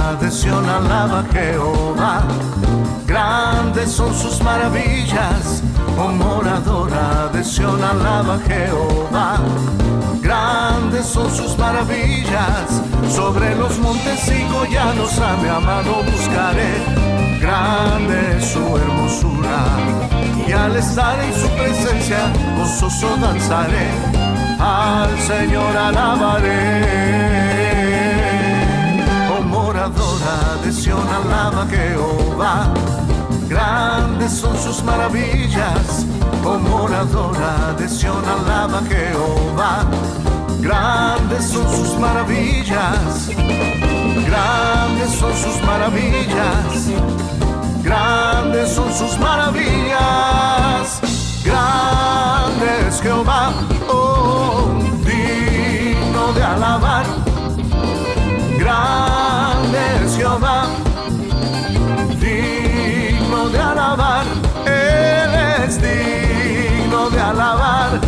moradora de Sión alaba a Jehová. Grandes son sus maravillas, oh moradora de Sión alaba a Jehová. Grandes son sus maravillas, sobre los montes y collados a mi amado buscaré. Grande es su hermosura, y al estar en su presencia gozoso danzaré. Al Señor alabaré. Oh moradora de Sión alaba a Jehová. Grandes son sus maravillas, oh moradora de Sión alaba a Jehová. Grandes son sus maravillas, grandes son sus maravillas, grandes son sus maravillas. Grande es Jehová, oh, digno de alabar. Grande es Jehová, digno de alabar. Él es digno de alabar,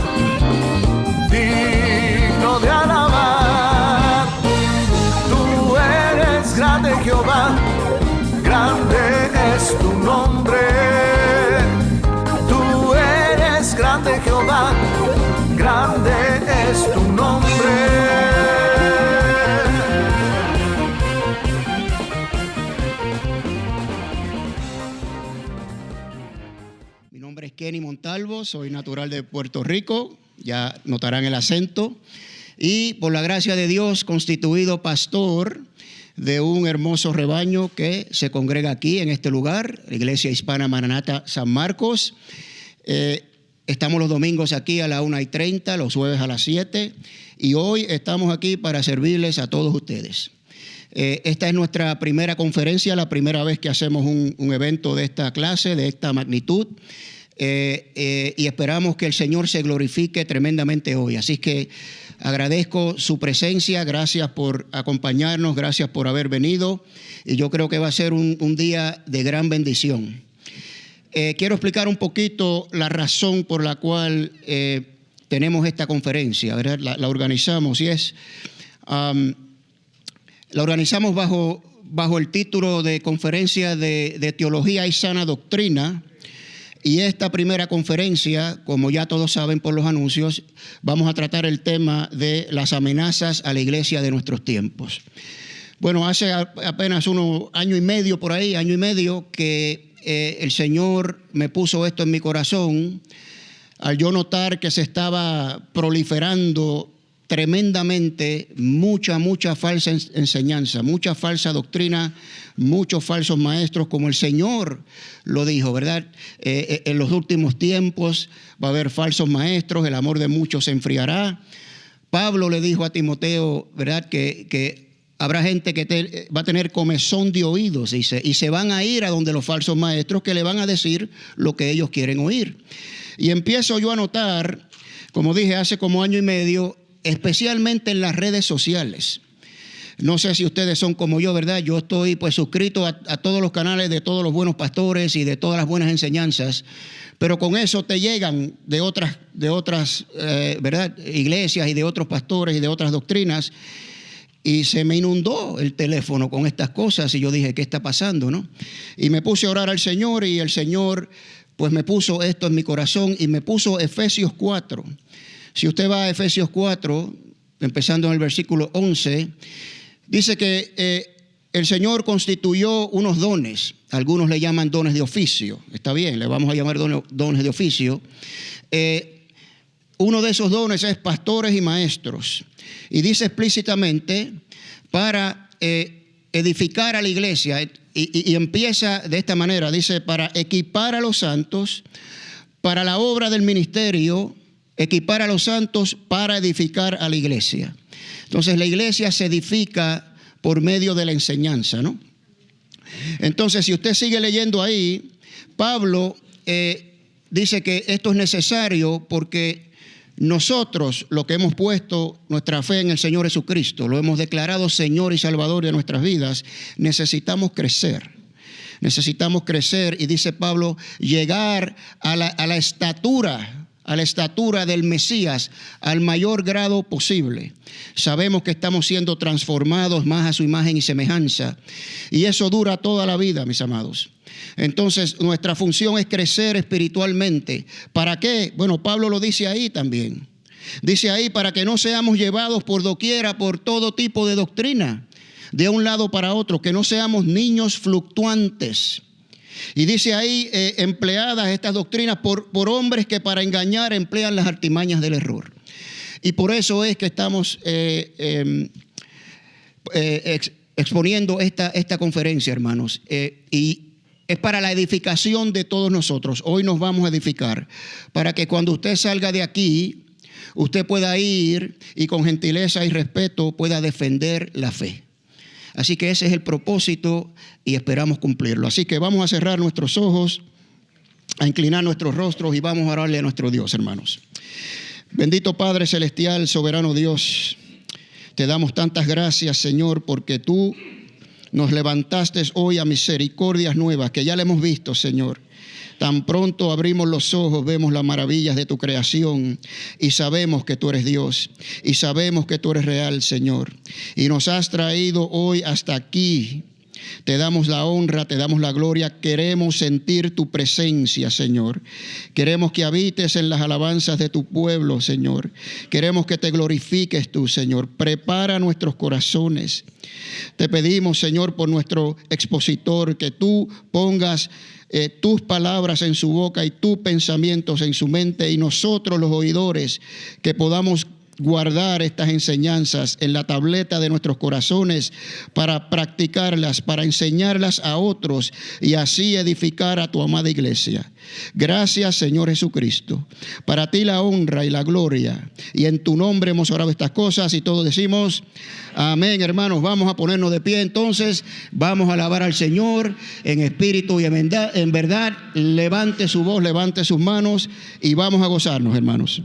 digno de alabar. Tú eres grande, Jehová, grande es tu nombre. Tú eres grande, Jehová, grande es tu nombre. Mi nombre es Kenny Montalvo, soy natural de Puerto Rico, ya notarán el acento, y por la gracia de Dios constituido pastor de un hermoso rebaño que se congrega aquí en este lugar, la Iglesia Hispana Maranata San Marcos. Estamos los domingos aquí a las 1:30, los jueves a las 7, y hoy estamos aquí para servirles a todos ustedes. Esta es nuestra primera conferencia, la primera vez que hacemos un evento de esta clase, de esta magnitud, y esperamos que el Señor se glorifique tremendamente hoy. Así que agradezco su presencia, gracias por acompañarnos, gracias por haber venido, y yo creo que va a ser un día de gran bendición. Quiero explicar un poquito la razón por la cual tenemos esta conferencia, ¿verdad? La organizamos, y es... la organizamos bajo el título de Conferencia de Teología y Sana Doctrina, y esta primera conferencia, como ya todos saben por los anuncios, vamos a tratar el tema de las amenazas a la iglesia de nuestros tiempos. Bueno, hace apenas año y medio por ahí, que el Señor me puso esto en mi corazón, al yo notar que se estaba proliferando tremendamente mucha falsa enseñanza, mucha falsa doctrina, muchos falsos maestros, como el Señor lo dijo, ¿verdad? En los últimos tiempos va a haber falsos maestros, el amor de muchos se enfriará. Pablo le dijo a Timoteo, ¿verdad?, que habrá gente que va a tener comezón de oídos, dice, y se van a ir a donde los falsos maestros, que le van a decir lo que ellos quieren oír. Y empiezo yo a notar, como dije, hace como año y medio, especialmente en las redes sociales. No sé si ustedes son como yo, ¿verdad? Yo estoy pues suscrito a todos los canales de todos los buenos pastores y de todas las buenas enseñanzas, pero con eso te llegan de otras ¿verdad?, iglesias y de otros pastores y de otras doctrinas, y se me inundó el teléfono con estas cosas, y yo dije, ¿qué está pasando, no? Y me puse a orar al Señor, y el Señor pues me puso esto en mi corazón, y me puso Efesios 4. Si usted va a Efesios 4, empezando en el versículo 11, dice que el Señor constituyó unos dones. Algunos le llaman dones de oficio. Está bien, le vamos a llamar dones de oficio. Uno de esos dones es pastores y maestros. Y dice explícitamente para edificar a la iglesia. Y empieza de esta manera. Dice, para equipar a los santos, para la obra del ministerio, equipar a los santos para edificar a la iglesia. Entonces la iglesia se edifica por medio de la enseñanza, ¿no? Entonces, si usted sigue leyendo ahí, Pablo dice que esto es necesario porque nosotros, lo que hemos puesto nuestra fe en el Señor Jesucristo, lo hemos declarado Señor y Salvador de nuestras vidas, necesitamos crecer. Necesitamos crecer, y dice Pablo, llegar a la estatura a la estatura del Mesías al mayor grado posible. Sabemos que estamos siendo transformados más a su imagen y semejanza, y eso dura toda la vida, mis amados. Entonces, nuestra función es crecer espiritualmente. ¿Para qué? Bueno, Pablo lo dice ahí también. Dice ahí, para que no seamos llevados por doquiera por todo tipo de doctrina, de un lado para otro, que no seamos niños fluctuantes. Y dice ahí, empleadas estas doctrinas por hombres que para engañar emplean las artimañas del error. Y por eso es que estamos exponiendo esta conferencia, hermanos. Y es para la edificación de todos nosotros. Hoy nos vamos a edificar para que cuando usted salga de aquí, usted pueda ir y con gentileza y respeto pueda defender la fe. Así que ese es el propósito y esperamos cumplirlo. Así que vamos a cerrar nuestros ojos, a inclinar nuestros rostros y vamos a orarle a nuestro Dios, hermanos. Bendito Padre Celestial, soberano Dios, te damos tantas gracias, Señor, porque tú nos levantaste hoy a misericordias nuevas, que ya le hemos visto, Señor. Tan pronto abrimos los ojos, vemos las maravillas de tu creación y sabemos que tú eres Dios y sabemos que tú eres real, Señor. Y nos has traído hoy hasta aquí. Te damos la honra, te damos la gloria. Queremos sentir tu presencia, Señor. Queremos que habites en las alabanzas de tu pueblo, Señor. Queremos que te glorifiques tú, Señor. Prepara nuestros corazones. Te pedimos, Señor, por nuestro expositor, que tú pongas tus palabras en su boca y tus pensamientos en su mente, y nosotros los oidores que podamos guardar estas enseñanzas en la tableta de nuestros corazones para practicarlas, para enseñarlas a otros y así edificar a tu amada iglesia. Gracias, Señor Jesucristo. Para ti la honra y la gloria, y en tu nombre hemos orado estas cosas y todos decimos amén. Hermanos, vamos a ponernos de pie entonces, vamos a alabar al Señor en espíritu y en verdad. Levante su voz, levante sus manos y vamos a gozarnos, hermanos.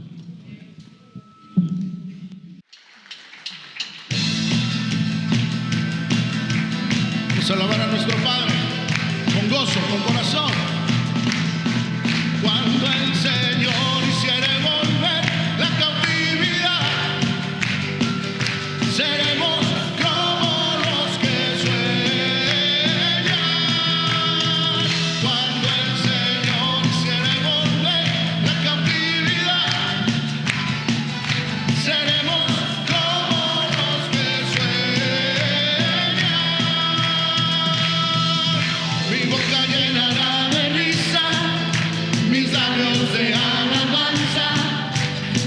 Alabar a nuestro Padre con gozo, con corazón. Cuando el Señor hiciere volver la cautividad, seremos como los que sueñan. Cuando el Señor hiciere volver la cautividad, seremos como los que sueñan. Mi boca llenará de risa, mis labios de alabanza.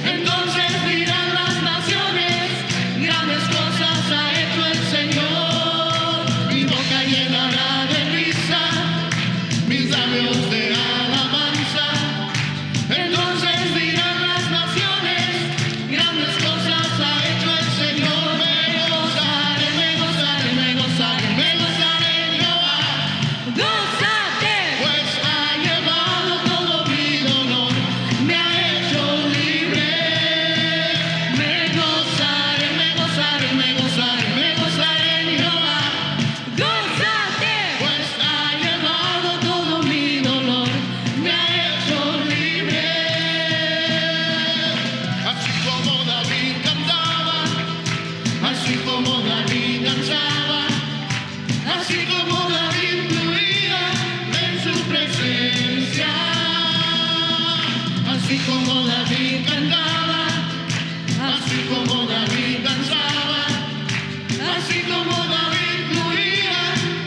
Entonces dirán las naciones, grandes cosas ha hecho el Señor. Mi boca llenará de risa, mis labios de alabanza. Entonces dirán las naciones, grandes cosas ha hecho el Señor. Me gozaré, me gozaré, me gozaré, me gozaré en Jehová. ¡Gózate! Pues ha llevado todo mi dolor, me ha hecho libre. Me gozaré, me gozaré, me gozaré, me gozaré en Jehová. ¡Gózate! Pues ha llevado todo mi dolor, me ha hecho libre. Así como David cantaba, así como David danzaba, así como David fluía en su presencia, así como David cantaba, así como David danzaba, así como David fluía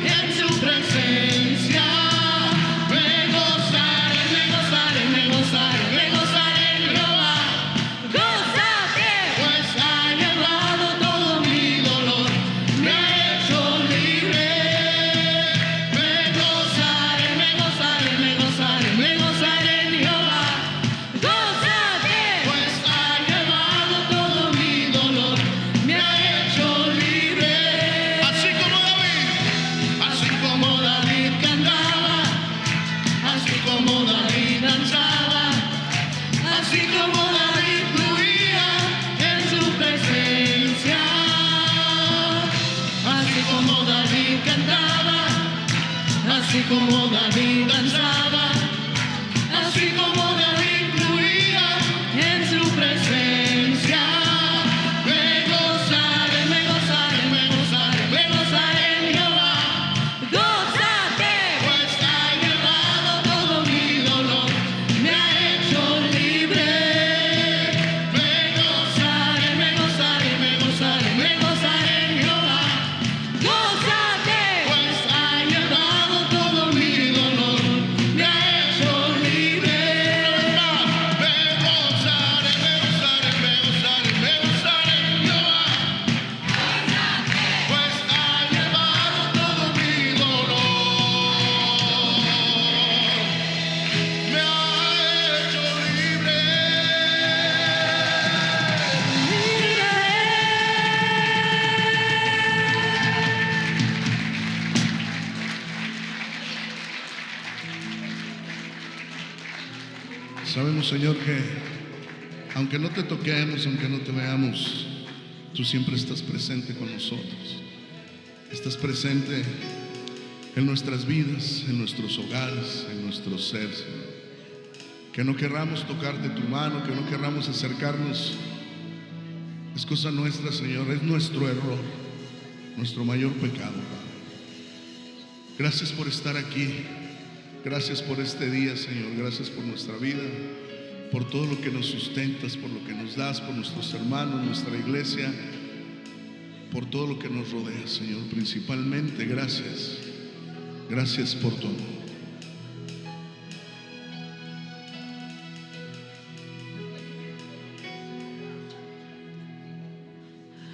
en su presencia. Me gozaré, me gozaré, me gozaré, me gozaré en Jehová. ¡Gózate! Pues ha llevado todo mi dolor, me ha hecho libre. Me gozaré, me gozaré, me gozaré, me gozaré en Jehová. ¡Gózate! Pues ha llevado todo mi dolor, me ha hecho libre. Así como David cantaba, así como David danzaba, así como David fluía en su presencia, así como David cantaba, así como David danzaba, así como David fluía Sabemos, Señor, que aunque no te toquemos, aunque no te veamos, tú siempre estás presente con nosotros. Estás presente en nuestras vidas, en nuestros hogares, en nuestro ser, Señor. Que no querramos tocar de tu mano, que no querramos acercarnos, es cosa nuestra, Señor, es nuestro error, nuestro mayor pecado, Padre. Gracias por estar aquí, gracias por este día, Señor, gracias por nuestra vida, por todo lo que nos sustentas, por lo que nos das, por nuestros hermanos, nuestra iglesia, por todo lo que nos rodea, Señor. Principalmente, gracias, gracias por todo.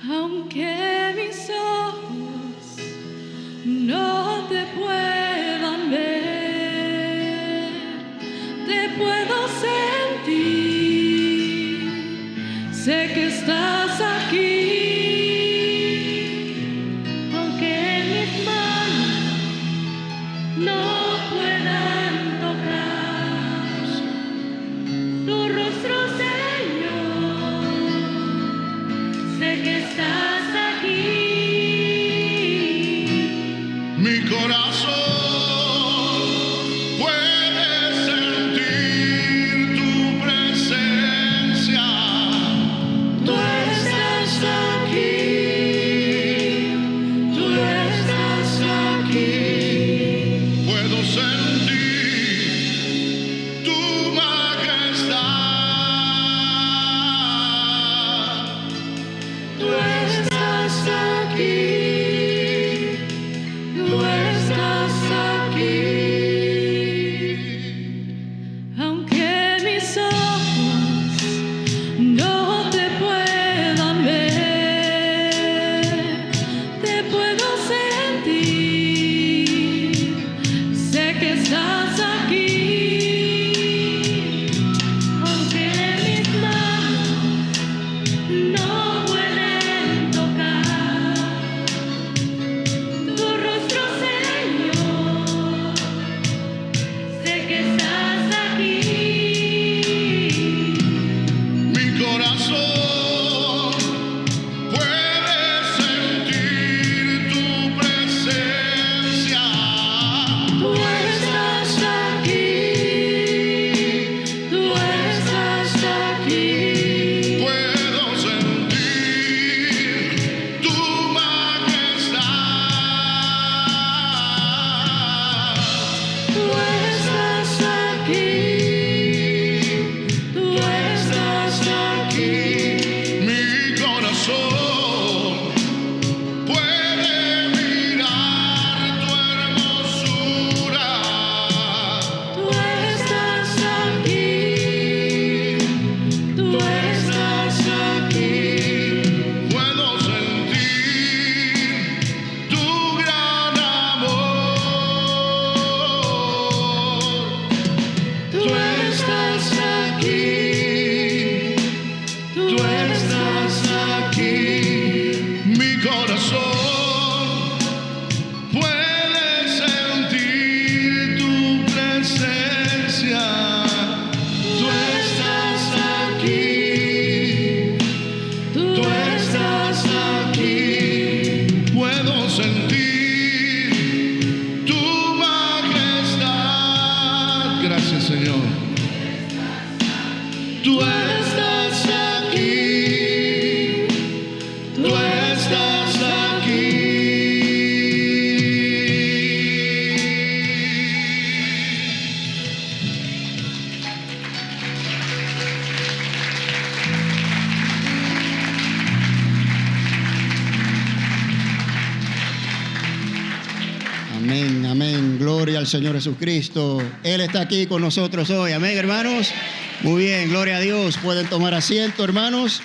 Aunque mis ojos no te puedan ver, te puedo sentir, sé que estás aquí. Aunque mis manos no puedan tocar tu rostro, Señor, sé que estás aquí. Mi corazón puede sentir tu presencia. Tú estás aquí, tú estás aquí. Puedo sentir tu majestad. Tú estás aquí, tú estás aquí. Aunque mis ojos no te puedan ver, te puedo sentir, sé que estás aquí. Aunque mis manos no pueden tocar tu rostro, Señor, sé que estás aquí. Mi corazón puede sentir tu presencia. Tú estás aquí, tú estás aquí. Puedo sentir tu majestad. Tú estás aquí, tú estás aquí. Mi corazón puede mirar tu hermosura. Tú estás aquí, tú estás aquí. Puedo sentir tu gran amor. Tú estás aquí, tú estás aquí. Mi corazón puede sentir tu presencia. Tú estás aquí, tú estás aquí. Puedo sentir tu majestad. Gracias, Señor. Tú estás aquí. Tú estás aquí. Amén, amén. Gloria al Señor Jesucristo. Él está aquí con nosotros hoy. Amén, hermanos. Muy bien, gloria a Dios. Pueden tomar asiento, hermanos.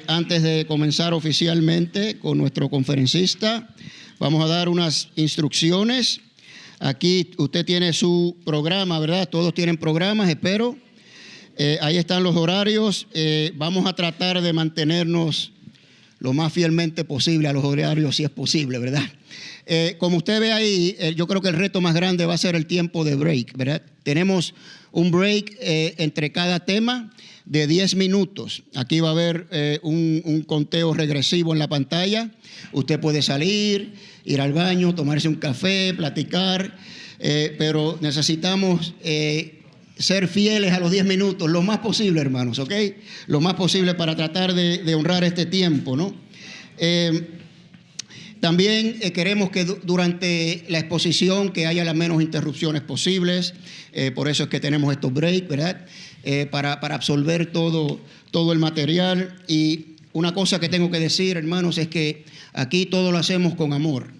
Antes de comenzar oficialmente con nuestro conferencista, vamos a dar unas instrucciones. Aquí usted tiene su programa, ¿verdad? Todos tienen programas, espero. Ahí están los horarios. Vamos a tratar de mantenernos lo más fielmente posible a los horarios si es posible, ¿verdad? Como usted ve ahí, yo creo que el reto más grande va a ser el tiempo de break, ¿verdad? Tenemos un break entre cada tema de 10 minutos. Aquí va a haber un conteo regresivo en la pantalla. Usted puede salir, ir al baño, tomarse un café, platicar, pero necesitamos ser fieles a los 10 minutos, lo más posible, hermanos, ¿ok? Lo más posible para tratar de honrar este tiempo, ¿no? También queremos que durante la exposición que haya las menos interrupciones posibles, por eso es que tenemos estos breaks, ¿verdad? Para absorber todo el material. Y una cosa que tengo que decir, hermanos, es que aquí todo lo hacemos con amor.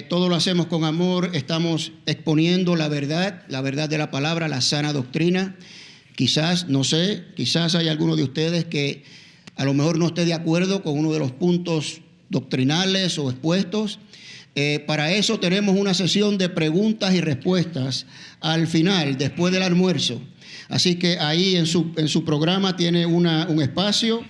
Todo lo hacemos con amor, estamos exponiendo la verdad de la palabra, la sana doctrina. Quizás, no sé, quizás hay alguno de ustedes que a lo mejor no esté de acuerdo con uno de los puntos doctrinales o expuestos. Para eso tenemos una sesión de preguntas y respuestas al final, después del almuerzo. Así que ahí en su programa tiene un espacio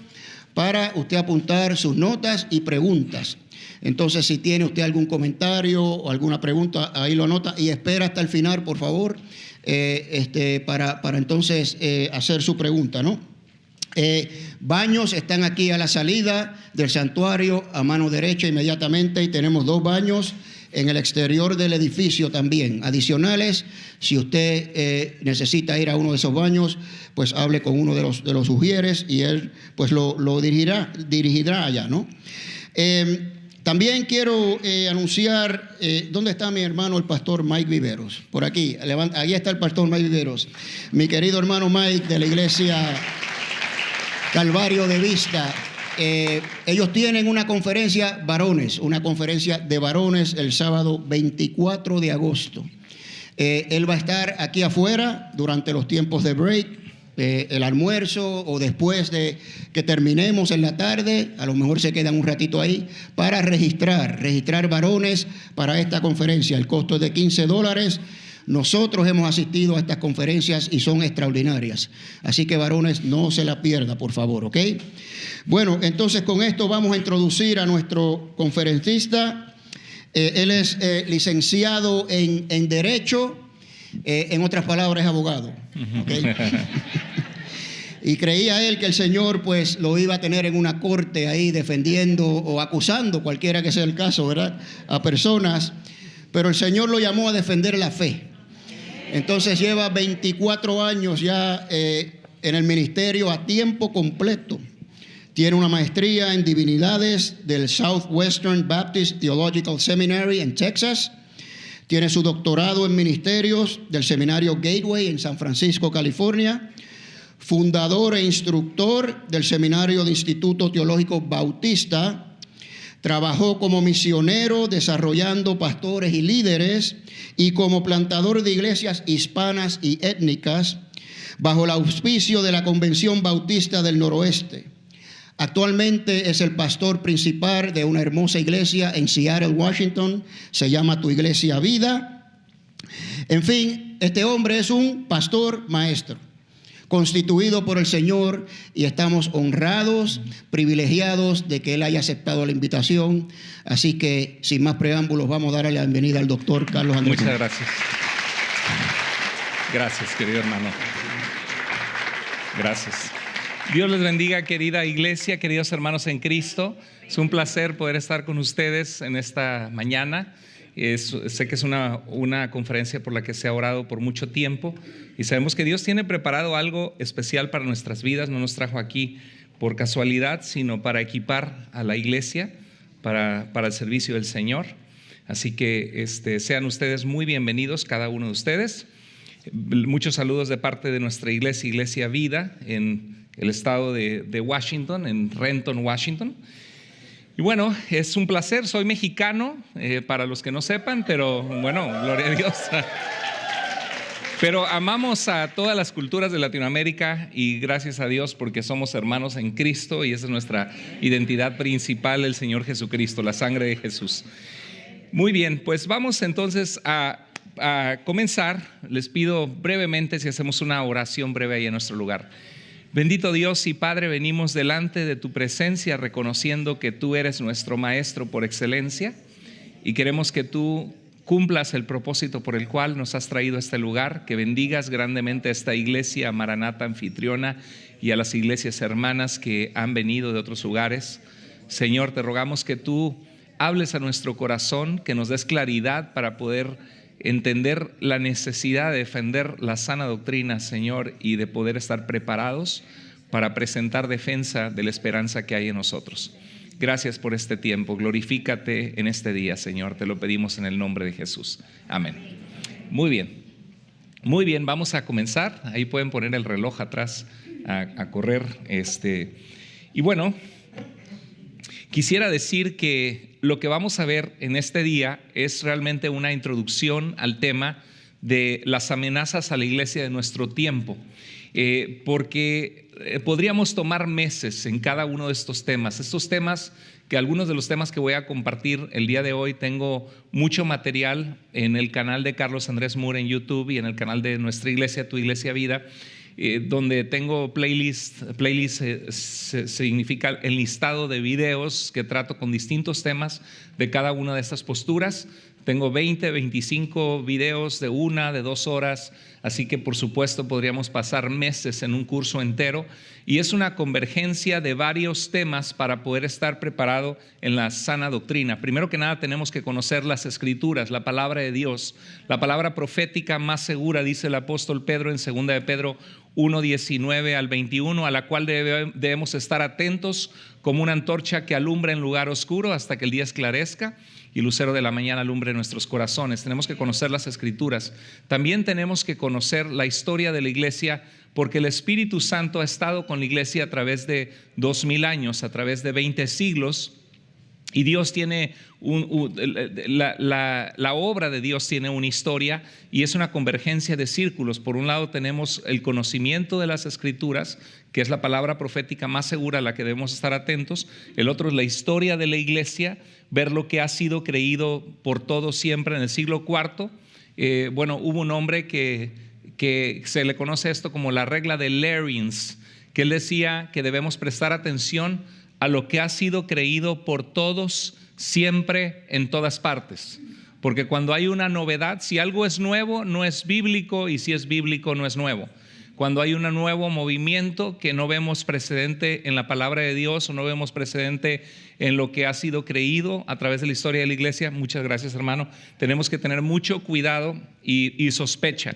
para usted apuntar sus notas y preguntas. Entonces, si tiene usted algún comentario o alguna pregunta, ahí lo anota y espera hasta el final, por favor, para entonces hacer su pregunta, ¿no? Baños están aquí a la salida del santuario, a mano derecha inmediatamente, y tenemos 2 baños en el exterior del edificio también, adicionales. Si usted necesita ir a uno de esos baños, pues hable con uno de los ujieres y él pues lo dirigirá allá, ¿no? También quiero anunciar, ¿dónde está mi hermano el pastor Mike Viveros? Por aquí, ahí está el pastor Mike Viveros, mi querido hermano Mike de la iglesia Calvario de Vista. Ellos tienen una conferencia de varones el sábado 24 de agosto. Él va a estar aquí afuera durante los tiempos de break, el almuerzo o después de que terminemos en la tarde, a lo mejor se quedan un ratito ahí para registrar varones para esta conferencia. El costo es de $15. Nosotros hemos asistido a estas conferencias y son extraordinarias. Así que, varones, no se la pierda, por favor, ¿ok? Bueno, entonces con esto vamos a introducir a nuestro conferencista. Él es licenciado en Derecho, en otras palabras, es abogado, ¿okay? Y creía él que el Señor pues lo iba a tener en una corte ahí defendiendo o acusando, cualquiera que sea el caso, ¿verdad?, a personas, pero el Señor lo llamó a defender la fe. Entonces lleva 24 años ya en el ministerio a tiempo completo. Tiene una maestría en divinidades del Southwestern Baptist Theological Seminary en Texas. Tiene su doctorado en ministerios del seminario Gateway en San Francisco, California. Fundador e instructor del seminario de Instituto Teológico Bautista. Trabajó como misionero desarrollando pastores y líderes y como plantador de iglesias hispanas y étnicas bajo el auspicio de la Convención Bautista del Noroeste. Actualmente es el pastor principal de una hermosa iglesia en Seattle, Washington. Se llama Tu Iglesia Vida. En fin, este hombre es un pastor maestro, constituido por el Señor, y estamos honrados, privilegiados de que Él haya aceptado la invitación. Así que, sin más preámbulos, vamos a darle la bienvenida al doctor Carlos Andrés. Muchas gracias. Gracias, querido hermano. Gracias. Dios les bendiga, querida iglesia, queridos hermanos en Cristo. Es un placer poder estar con ustedes en esta mañana. Sé que es una conferencia por la que se ha orado por mucho tiempo y sabemos que Dios tiene preparado algo especial para nuestras vidas. No nos trajo aquí por casualidad, sino para equipar a la iglesia para el servicio del Señor. Así que sean ustedes muy bienvenidos, cada uno de ustedes. Muchos saludos de parte de nuestra iglesia, Iglesia Vida, en el estado de Washington, en Renton, Washington. Y bueno, es un placer, soy mexicano, para los que no sepan, pero bueno, gloria a Dios. Pero amamos a todas las culturas de Latinoamérica y gracias a Dios porque somos hermanos en Cristo y esa es nuestra identidad principal, el Señor Jesucristo, la sangre de Jesús. Muy bien, pues vamos entonces a comenzar. Les pido brevemente si hacemos una oración breve ahí en nuestro lugar. Bendito Dios y Padre, venimos delante de tu presencia reconociendo que tú eres nuestro Maestro por excelencia y queremos que tú cumplas el propósito por el cual nos has traído a este lugar, que bendigas grandemente a esta iglesia Maranata anfitriona y a las iglesias hermanas que han venido de otros lugares. Señor, te rogamos que tú hables a nuestro corazón, que nos des claridad para poder entender la necesidad de defender la sana doctrina, Señor, y de poder estar preparados para presentar defensa de la esperanza que hay en nosotros. Gracias por este tiempo. Glorifícate en este día, Señor. Te lo pedimos en el nombre de Jesús. Amén. Muy bien. Muy bien, vamos a comenzar. Ahí pueden poner el reloj atrás a correr. Y bueno, quisiera decir que lo que vamos a ver en este día es realmente una introducción al tema de las amenazas a la iglesia de nuestro tiempo, porque podríamos tomar meses en cada uno de estos temas. Estos temas, que algunos de los temas que voy a compartir el día de hoy, tengo mucho material en el canal de Carlos Andrés Moore en YouTube y en el canal de nuestra iglesia, Tu Iglesia Vida, donde tengo playlist significa el listado de videos que trato con distintos temas de cada una de estas posturas. Tengo 20, 25 videos de 1, de 2 horas, así que por supuesto podríamos pasar meses en un curso entero, y es una convergencia de varios temas para poder estar preparado en la sana doctrina. Primero que nada tenemos que conocer las Escrituras, la palabra de Dios, la palabra profética más segura, dice el apóstol Pedro en 2 de Pedro 1:19 al 21, a la cual debemos estar atentos como una antorcha que alumbra en lugar oscuro hasta que el día esclarezca y el lucero de la mañana alumbre nuestros corazones. Tenemos que conocer las Escrituras. También tenemos que conocer la historia de la iglesia, porque el Espíritu Santo ha estado con la iglesia a través de 2000 años, a través de 20 siglos. Y Dios tiene la obra de Dios tiene una historia, y es una convergencia de círculos. Por un lado tenemos el conocimiento de las Escrituras, que es la palabra profética más segura a la que debemos estar atentos. El otro es la historia de la iglesia, ver lo que ha sido creído por todos siempre en el siglo IV. Hubo un hombre que se le conoce esto como la regla de Larens, que él decía que debemos prestar atención a lo que ha sido creído por todos siempre en todas partes, porque cuando hay una novedad, si algo es nuevo no es bíblico, y si es bíblico no es nuevo. Cuando hay un nuevo movimiento que no vemos precedente en la palabra de Dios o no vemos precedente en lo que ha sido creído a través de la historia de la iglesia, muchas gracias hermano, tenemos que tener mucho cuidado y sospecha.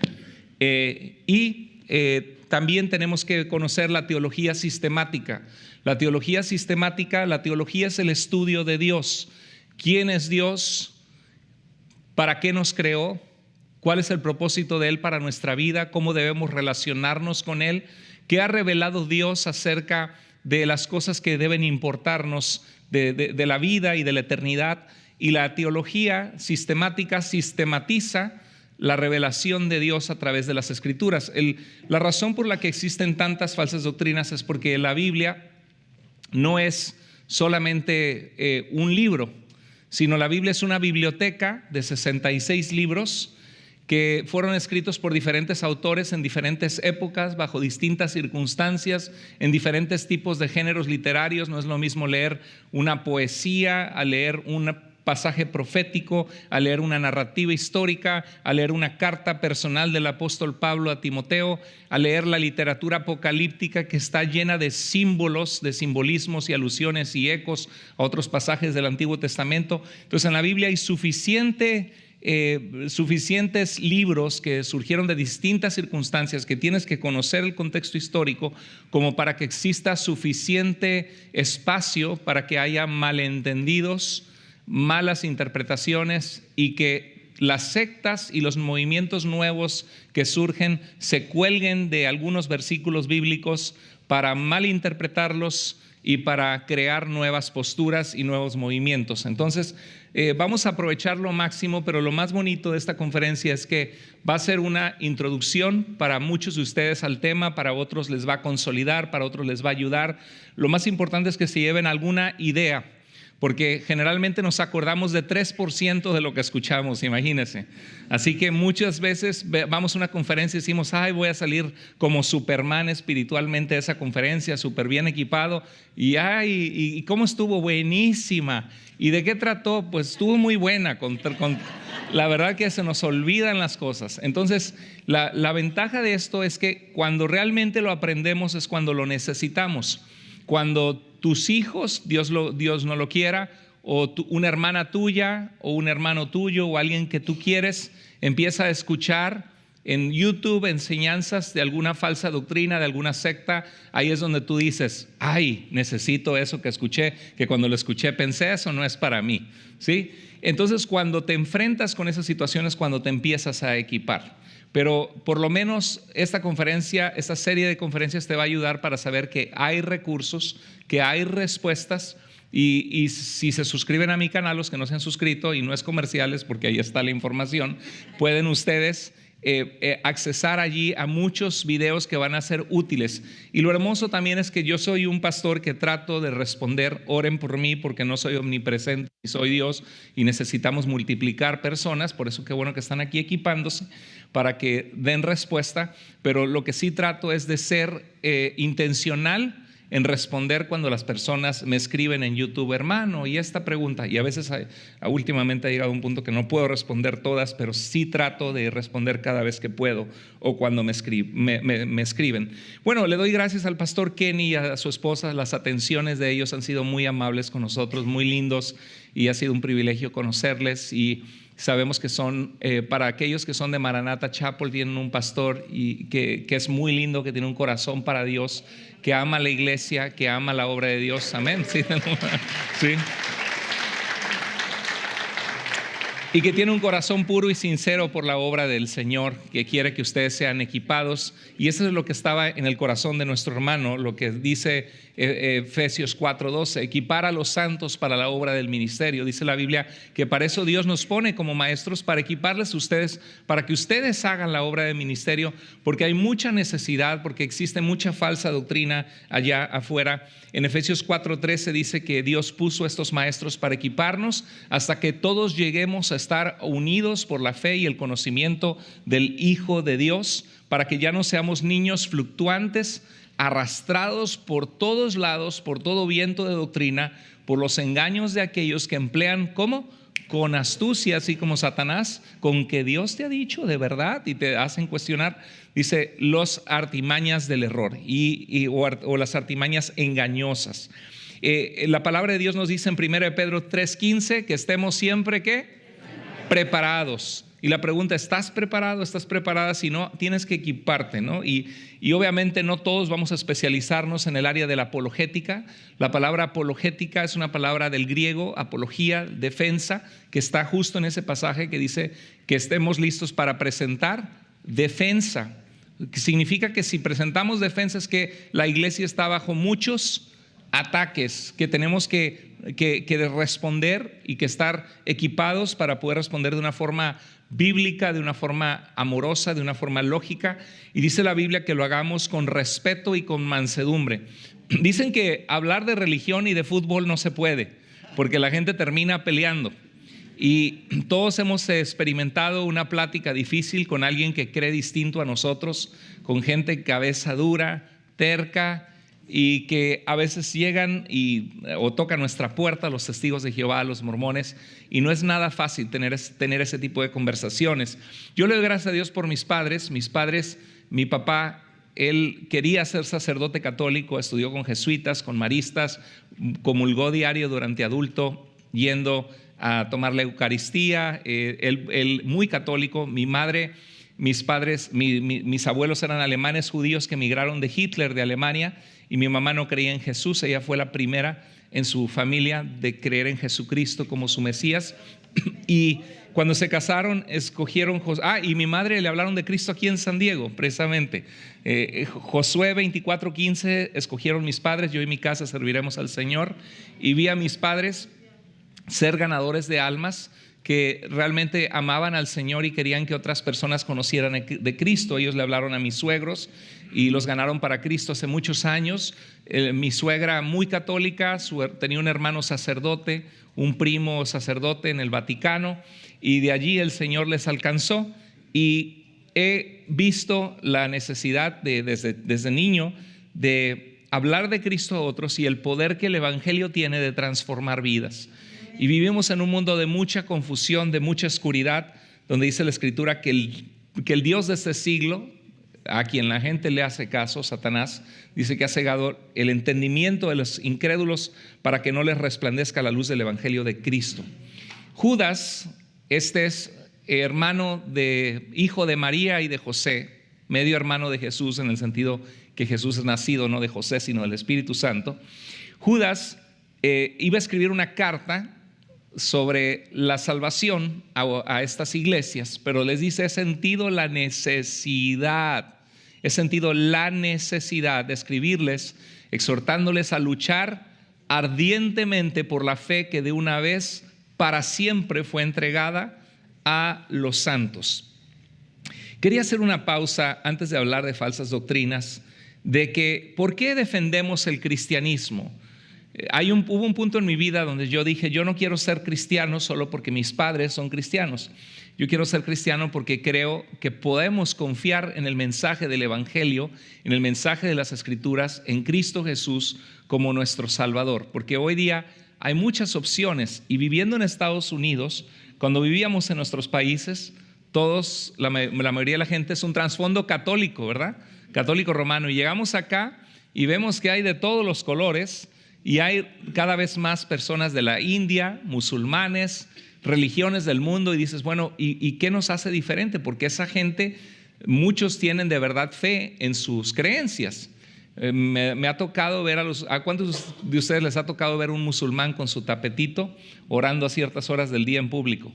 También tenemos que conocer la teología sistemática. La teología es el estudio de Dios. ¿Quién es Dios? ¿Para qué nos creó? ¿Cuál es el propósito de Él para nuestra vida? ¿Cómo debemos relacionarnos con Él? ¿Qué ha revelado Dios acerca de las cosas que deben importarnos de la vida y de la eternidad? Y la teología sistemática sistematiza la revelación de Dios a través de las Escrituras. La razón por la que existen tantas falsas doctrinas es porque la Biblia no es solamente un libro, sino la Biblia es una biblioteca de 66 libros que fueron escritos por diferentes autores en diferentes épocas, bajo distintas circunstancias, en diferentes tipos de géneros literarios. No es lo mismo leer una poesía a leer un pasaje profético, a leer una narrativa histórica, a leer una carta personal del apóstol Pablo a Timoteo, a leer la literatura apocalíptica que está llena de símbolos, de simbolismos y alusiones y ecos a otros pasajes del Antiguo Testamento. Entonces en la Biblia hay suficientes libros que surgieron de distintas circunstancias, que tienes que conocer el contexto histórico como para que exista suficiente espacio para que haya malentendidos, malas interpretaciones, y que las sectas y los movimientos nuevos que surgen se cuelguen de algunos versículos bíblicos para malinterpretarlos y para crear nuevas posturas y nuevos movimientos. Entonces vamos a aprovechar lo máximo, pero lo más bonito de esta conferencia es que va a ser una introducción para muchos de ustedes al tema, para otros les va a consolidar, para otros les va a ayudar. Lo más importante es que se lleven alguna idea, porque generalmente nos acordamos de 3% de lo que escuchamos, imagínense. Así que muchas veces vamos a una conferencia y decimos, ay, voy a salir como Superman espiritualmente de esa conferencia, súper bien equipado, y ay, ¿y cómo estuvo? Buenísima. ¿Y de qué trató? Pues estuvo muy buena. La verdad que se nos olvidan las cosas. Entonces, la ventaja de esto es que cuando realmente lo aprendemos es cuando lo necesitamos. Cuando tus hijos, Dios no lo quiera, o una hermana tuya, o un hermano tuyo, o alguien que tú quieres, empieza a escuchar en YouTube enseñanzas de alguna falsa doctrina, de alguna secta, ahí es donde tú dices, ay, necesito eso que escuché, que cuando lo escuché pensé, eso no es para mí, ¿sí? Entonces, cuando te enfrentas con esas situaciones, cuando te empiezas a equipar. Pero por lo menos esta serie de conferencias te va a ayudar para saber que hay recursos, que hay respuestas, y si se suscriben a mi canal, los que no se han suscrito, y no es comerciales porque ahí está la información, pueden ustedes accesar allí a muchos videos que van a ser útiles. Y lo hermoso también es que yo soy un pastor que trato de responder, oren por mí porque no soy omnipresente, soy Dios y necesitamos multiplicar personas, por eso qué bueno que están aquí equipándose para que den respuesta, pero lo que sí trato es de ser intencional en responder cuando las personas me escriben en YouTube, hermano, y esta pregunta, y a veces últimamente ha llegado a un punto que no puedo responder todas, pero sí trato de responder cada vez que puedo o cuando me escriben. Bueno, le doy gracias al pastor Kenny y a su esposa, las atenciones de ellos han sido muy amables con nosotros, muy lindos, y ha sido un privilegio conocerles, y sabemos que son, para aquellos que son de Maranatha Chapel, tienen un pastor y que es muy lindo, que tiene un corazón para Dios, que ama la iglesia, que ama la obra de Dios. Amén. Sí. Sí. Y que tiene un corazón puro y sincero por la obra del Señor, que quiere que ustedes sean equipados. Y eso es lo que estaba en el corazón de nuestro hermano, lo que dice Efesios 4:12, equipar a los santos para la obra del ministerio. Dice la Biblia que para eso Dios nos pone como maestros, para equiparles a ustedes, para que ustedes hagan la obra del ministerio, porque hay mucha necesidad, porque existe mucha falsa doctrina allá afuera. En Efesios 4:13 dice que Dios puso estos maestros para equiparnos hasta que todos lleguemos a estar unidos por la fe y el conocimiento del Hijo de Dios, para que ya no seamos niños fluctuantes, arrastrados por todos lados, por todo viento de doctrina, por los engaños de aquellos que emplean, ¿cómo? Con astucia, así como Satanás, con que Dios te ha dicho de verdad, y te hacen cuestionar. Dice, los artimañas del error o las artimañas engañosas. La palabra de Dios nos dice en 1 Pedro 3:15 que estemos siempre, ¿qué? Preparados. Y la pregunta, ¿estás preparado? ¿Estás preparada? Si no, tienes que equiparte, ¿no? Y obviamente no todos vamos a especializarnos en el área de la apologética. La palabra apologética es una palabra del griego, apología, defensa, que está justo en ese pasaje que dice que estemos listos para presentar defensa. Significa que si presentamos defensa es que la iglesia está bajo muchos ataques, que tenemos que responder y que estar equipados para poder responder de una forma bíblica, de una forma amorosa, de una forma lógica. Y dice la Biblia que lo hagamos con respeto y con mansedumbre. Dicen que hablar de religión y de fútbol no se puede, porque la gente termina peleando. Y todos hemos experimentado una plática difícil con alguien que cree distinto a nosotros, con gente cabeza dura, terca, y que a veces llegan o tocan nuestra puerta, los testigos de Jehová, los mormones, y no es nada fácil tener ese tipo de conversaciones. Yo le doy gracias a Dios por mis padres. Mi papá, él quería ser sacerdote católico, estudió con jesuitas, con maristas, comulgó diario durante adulto, yendo a tomar la Eucaristía, él muy católico. Mi madre, mis padres, mis abuelos eran alemanes judíos que emigraron de Hitler, de Alemania, y mi mamá no creía en Jesús. Ella fue la primera en su familia de creer en Jesucristo como su Mesías. Y cuando se casaron, escogieron y mi madre le hablaron de Cristo aquí en San Diego, precisamente. Josué 24:15 escogieron mis padres, yo y mi casa serviremos al Señor. Y vi a mis padres ser ganadores de almas, que realmente amaban al Señor y querían que otras personas conocieran de Cristo. Ellos le hablaron a mis suegros y los ganaron para Cristo hace muchos años. Mi suegra, muy católica, tenía un hermano sacerdote, un primo sacerdote en el Vaticano, y de allí el Señor les alcanzó. Y he visto la necesidad desde niño de hablar de Cristo a otros y el poder que el Evangelio tiene de transformar vidas. Y vivimos en un mundo de mucha confusión, de mucha oscuridad, donde dice la Escritura que el Dios de este siglo, a quien la gente le hace caso, Satanás, dice que ha cegado el entendimiento de los incrédulos para que no les resplandezca la luz del Evangelio de Cristo. Judas, este es hijo de María y de José, medio hermano de Jesús, en el sentido que Jesús es nacido no de José, sino del Espíritu Santo. Judas iba a escribir una carta sobre la salvación a estas iglesias, pero les dice: he sentido la necesidad de escribirles, exhortándoles a luchar ardientemente por la fe que de una vez para siempre fue entregada a los santos. Quería hacer una pausa antes de hablar de falsas doctrinas, de que ¿por qué defendemos el cristianismo? Hubo un punto en mi vida donde yo dije: yo no quiero ser cristiano solo porque mis padres son cristianos. Yo quiero ser cristiano porque creo que podemos confiar en el mensaje del Evangelio, en el mensaje de las Escrituras, en Cristo Jesús como nuestro Salvador. Porque hoy día hay muchas opciones, y viviendo en Estados Unidos, cuando vivíamos en nuestros países, la mayoría de la gente es un trasfondo católico, ¿verdad? Católico romano. Y llegamos acá y vemos que hay de todos los colores. Y hay cada vez más personas de la India, musulmanes, religiones del mundo, y dices, bueno, ¿y qué nos hace diferente? Porque esa gente, muchos tienen de verdad fe en sus creencias. Me ha tocado ver ¿a cuántos de ustedes les ha tocado ver un musulmán con su tapetito orando a ciertas horas del día en público?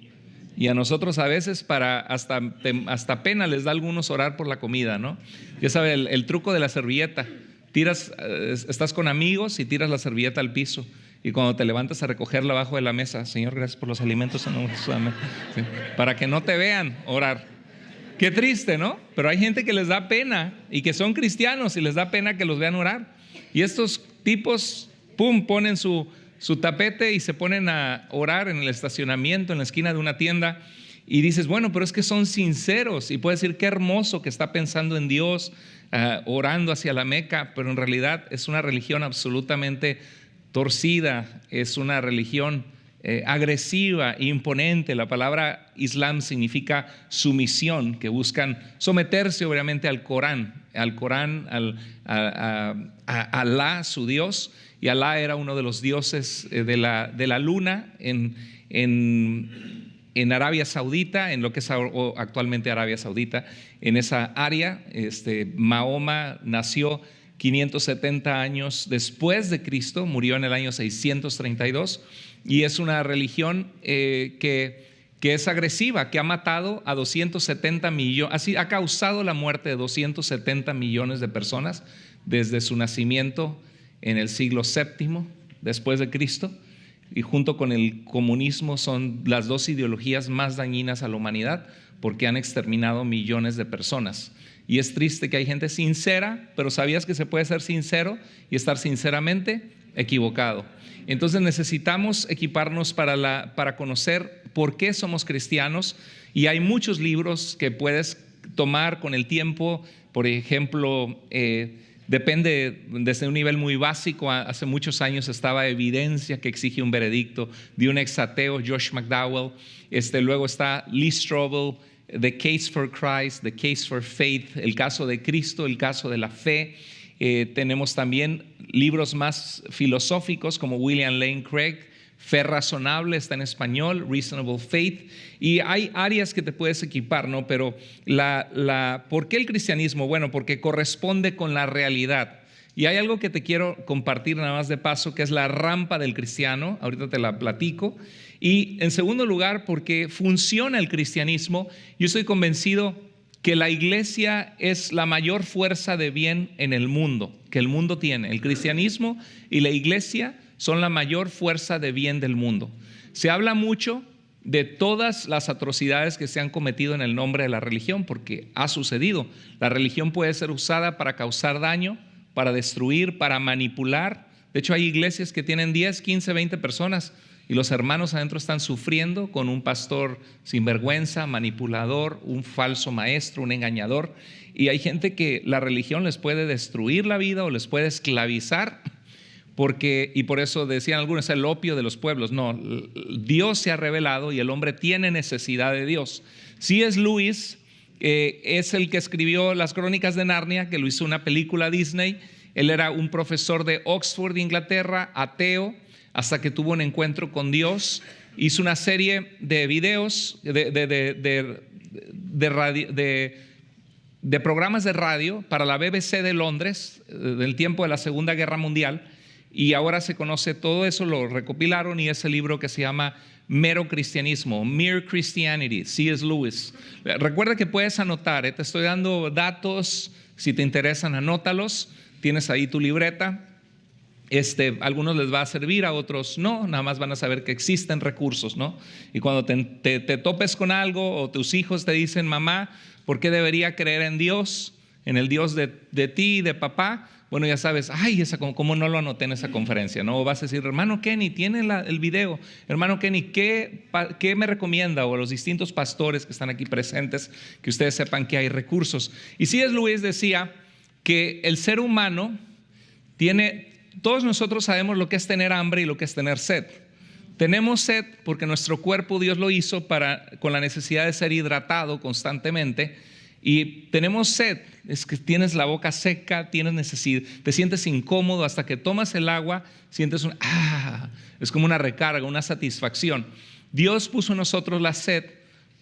Y a nosotros a veces hasta pena les da a algunos orar por la comida, ¿no? Ya sabe, el truco de la servilleta. Estás con amigos y tiras la servilleta al piso, y cuando te levantas a recogerla abajo de la mesa: Señor, gracias por los alimentos, sí, para que no te vean orar. Qué triste, ¿no? Pero hay gente que les da pena y que son cristianos y les da pena que los vean orar. Y estos tipos, ponen su tapete y se ponen a orar en el estacionamiento, en la esquina de una tienda. Y dices, bueno, pero es que son sinceros, y puedes decir qué hermoso que está pensando en Dios, orando hacia la Meca, pero en realidad es una religión absolutamente torcida, es una religión agresiva, imponente. La palabra Islam significa sumisión, que buscan someterse obviamente al Corán, a Alá, su Dios. Y Alá era uno de los dioses de la luna en Arabia Saudita, en lo que es actualmente Arabia Saudita, en esa área. Mahoma nació 570 años después de Cristo, murió en el año 632, y es una religión que es agresiva, que ha matado a 270 millones, así ha causado la muerte de 270 millones de personas desde su nacimiento en el siglo VII después de Cristo. Y junto con el comunismo son las dos ideologías más dañinas a la humanidad, porque han exterminado millones de personas. Y es triste que hay gente sincera, pero ¿sabías que se puede ser sincero y estar sinceramente equivocado? Entonces necesitamos equiparnos para conocer por qué somos cristianos, y hay muchos libros que puedes tomar con el tiempo. Por ejemplo, depende, desde un nivel muy básico. Hace muchos años estaba Evidencia, que exige un veredicto, de un exateo, Josh McDowell. Luego está Lee Strobel, The Case for Christ, The Case for Faith, el caso de Cristo, el caso de la fe. Tenemos también libros más filosóficos como William Lane Craig, Fe Razonable, está en español, Reasonable Faith. Y hay áreas que te puedes equipar, ¿no? Pero ¿por qué el cristianismo? Bueno, porque corresponde con la realidad. Y hay algo que te quiero compartir nada más de paso, que es la rampa del cristiano. Ahorita te la platico. Y en segundo lugar, porque funciona el cristianismo. Yo estoy convencido que la iglesia es la mayor fuerza de bien en el mundo, que el mundo tiene. El cristianismo y la iglesia son la mayor fuerza de bien del mundo. Se habla mucho de todas las atrocidades que se han cometido en el nombre de la religión, porque ha sucedido. La religión puede ser usada para causar daño, para destruir, para manipular. De hecho, hay iglesias que tienen 10, 15, 20 personas y los hermanos adentro están sufriendo con un pastor sinvergüenza, manipulador, un falso maestro, un engañador. Y hay gente que la religión les puede destruir la vida o les puede esclavizar, y por eso decían algunos, es el opio de los pueblos. No, Dios se ha revelado y el hombre tiene necesidad de Dios. C.S. Lewis es el que escribió las Crónicas de Narnia, que lo hizo una película Disney. Él era un profesor de Oxford, Inglaterra, ateo, hasta que tuvo un encuentro con Dios. Hizo una serie de videos, de programas de radio para la BBC de Londres, del tiempo de la Segunda Guerra Mundial. Y ahora se conoce todo eso, lo recopilaron y ese libro que se llama Mero Cristianismo, Mere Christianity, C.S. Lewis. Recuerda que puedes anotar, te estoy dando datos, si te interesan anótalos, tienes ahí tu libreta. Algunos les va a servir, a otros no, nada más van a saber que existen recursos, ¿no? Y cuando te topes con algo o tus hijos te dicen, mamá, ¿por qué debería creer en Dios? En el Dios de ti y de papá. Bueno, ya sabes, ay, ¿cómo no lo anoté en esa conferencia? ¿No? O vas a decir, hermano Kenny, tiene el video. Hermano Kenny, ¿qué me recomienda? O a los distintos pastores que están aquí presentes, que ustedes sepan que hay recursos. Y C.S. Lewis decía que el ser humano todos nosotros sabemos lo que es tener hambre y lo que es tener sed. Tenemos sed porque nuestro cuerpo Dios lo hizo con la necesidad de ser hidratado constantemente. Y tenemos sed, es que tienes la boca seca, tienes necesidad, te sientes incómodo hasta que tomas el agua, sientes es como una recarga, una satisfacción. Dios puso en nosotros la sed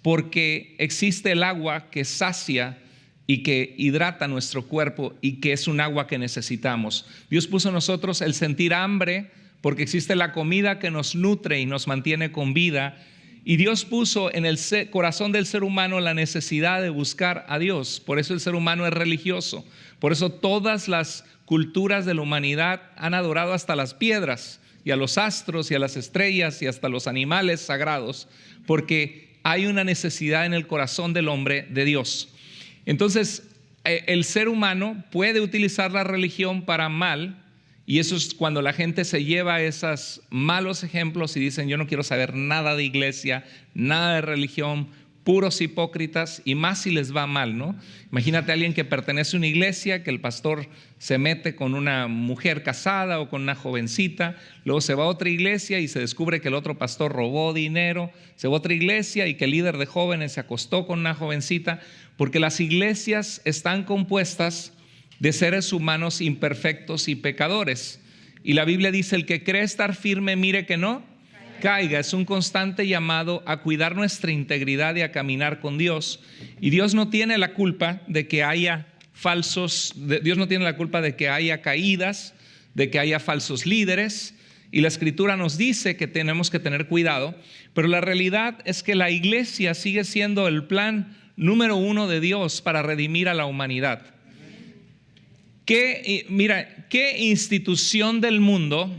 porque existe el agua que sacia y que hidrata nuestro cuerpo y que es un agua que necesitamos. Dios puso en nosotros el sentir hambre porque existe la comida que nos nutre y nos mantiene con vida. Y Dios puso en el corazón del ser humano la necesidad de buscar a Dios. Por eso el ser humano es religioso. Por eso todas las culturas de la humanidad han adorado hasta las piedras y a los astros y a las estrellas y hasta los animales sagrados, porque hay una necesidad en el corazón del hombre de Dios. Entonces, el ser humano puede utilizar la religión para mal. Y eso es cuando la gente se lleva esos malos ejemplos y dicen, yo no quiero saber nada de iglesia, nada de religión, puros hipócritas, y más si les va mal, ¿no? Imagínate a alguien que pertenece a una iglesia, que el pastor se mete con una mujer casada o con una jovencita, luego se va a otra iglesia y se descubre que el otro pastor robó dinero, se va a otra iglesia y que el líder de jóvenes se acostó con una jovencita, porque las iglesias están compuestas de seres humanos imperfectos y pecadores. Y la Biblia dice, el que cree estar firme, mire que no caiga. Es un constante llamado a cuidar nuestra integridad y a caminar con Dios. Y Dios no tiene la culpa de que haya Dios no tiene la culpa de que haya caídas, de que haya falsos líderes. Y la Escritura nos dice que tenemos que tener cuidado. Pero la realidad es que la iglesia sigue siendo el plan número 1 de Dios para redimir a la humanidad. ¿Qué institución del mundo